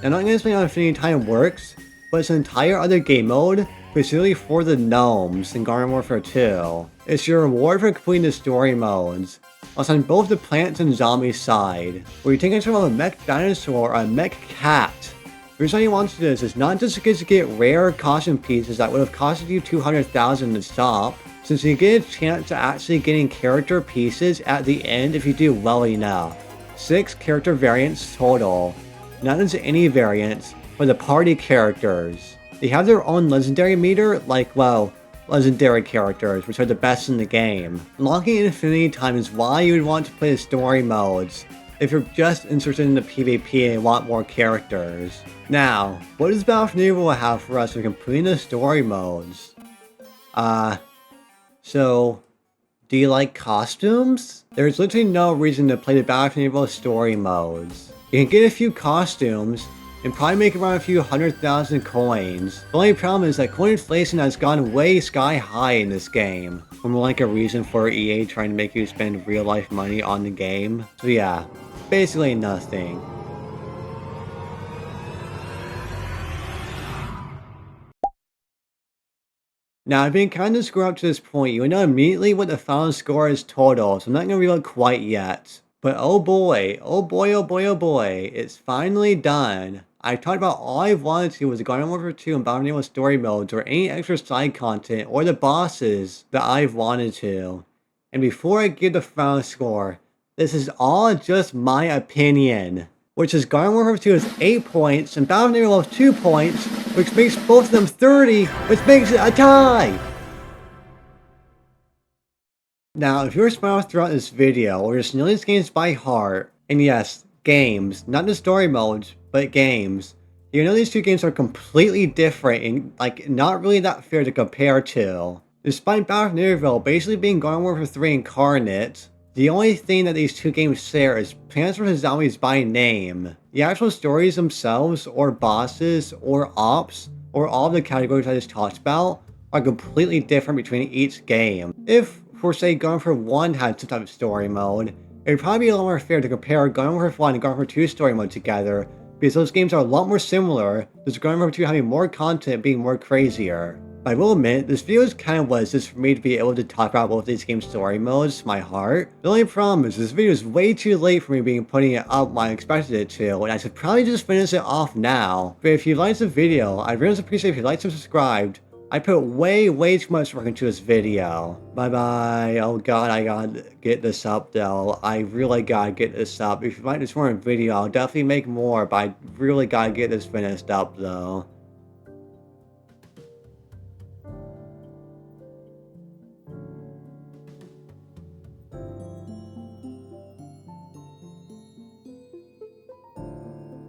Now, I'm not going to explain how infinity time works, but it's an entire other game mode, specifically for the gnomes in Garden Warfare 2. It's your reward for completing the story modes. Also on both the plants and zombie side, where you take control of a mech dinosaur or a mech cat. The reason you want to do this is not just because you get rare costume pieces that would have costed you 200,000 to stop, since you get a chance of actually getting character pieces at the end if you do well enough. 6 character variants total. Not just any variants, but the party characters. They have their own legendary meter, like, well, legendary characters, which are the best in the game. Unlocking infinity time is why you would want to play the story modes, if you're just interested in the PvP and want more characters. Now, what does Battle for Neighborhood have for us for completing the story modes? So, do you like costumes? There's literally no reason to play the Battle for Neighborhood story modes. You can get a few costumes, and probably make around a few 100,000 coins. The only problem is that coin inflation has gone way sky high in this game. From like a reason for EA trying to make you spend real life money on the game. So yeah, basically nothing. Now, I've been kind of screwed up to this point. You know immediately what the final score is total, so I'm not going to reveal it quite yet. But oh boy, oh boy, oh boy, oh boy, it's finally done. I talked about all I wanted to was the Garden Warfare 2 and Battle for Neighborhood story modes or any extra side content or the bosses that I've wanted to. And before I give the final score, this is all just my opinion. Which is Garden Warfare 2 is 8 points and Battle for Neighborhood 2 points, which makes both of them 30, which makes it a tie! Now, if you're smart throughout this video, or just know these games by heart, and yes, games, not the story modes, but games, you know these two games are completely different and, like, not really that fair to compare to. Despite Battle for Neighborhood basically being Garden Warfare 3 incarnate, the only thing that these two games share is Plants vs. Zombies by name. The actual stories themselves, or bosses, or ops, or all of the categories I just talked about, are completely different between each game. If, for say, Garden Warfare 1 had some type of story mode, it would probably be a lot more fair to compare Garden Warfare 1 and Garden Warfare 2 story mode together, because those games are a lot more similar, with Garden Warfare 2 having more content being more crazier. But I will admit, this video is kind of was just for me to be able to talk about both these games' story modes to my heart. The only problem is this video is way too late for me being putting it up when I expected it to, and I should probably just finish it off now. But if you liked the video, I'd really appreciate if you liked and subscribed. I put way too much work into this video. Bye. Oh god, I gotta get this up though. I really gotta get this up. If you like this more video, I'll definitely make more, but I really gotta get this finished up though.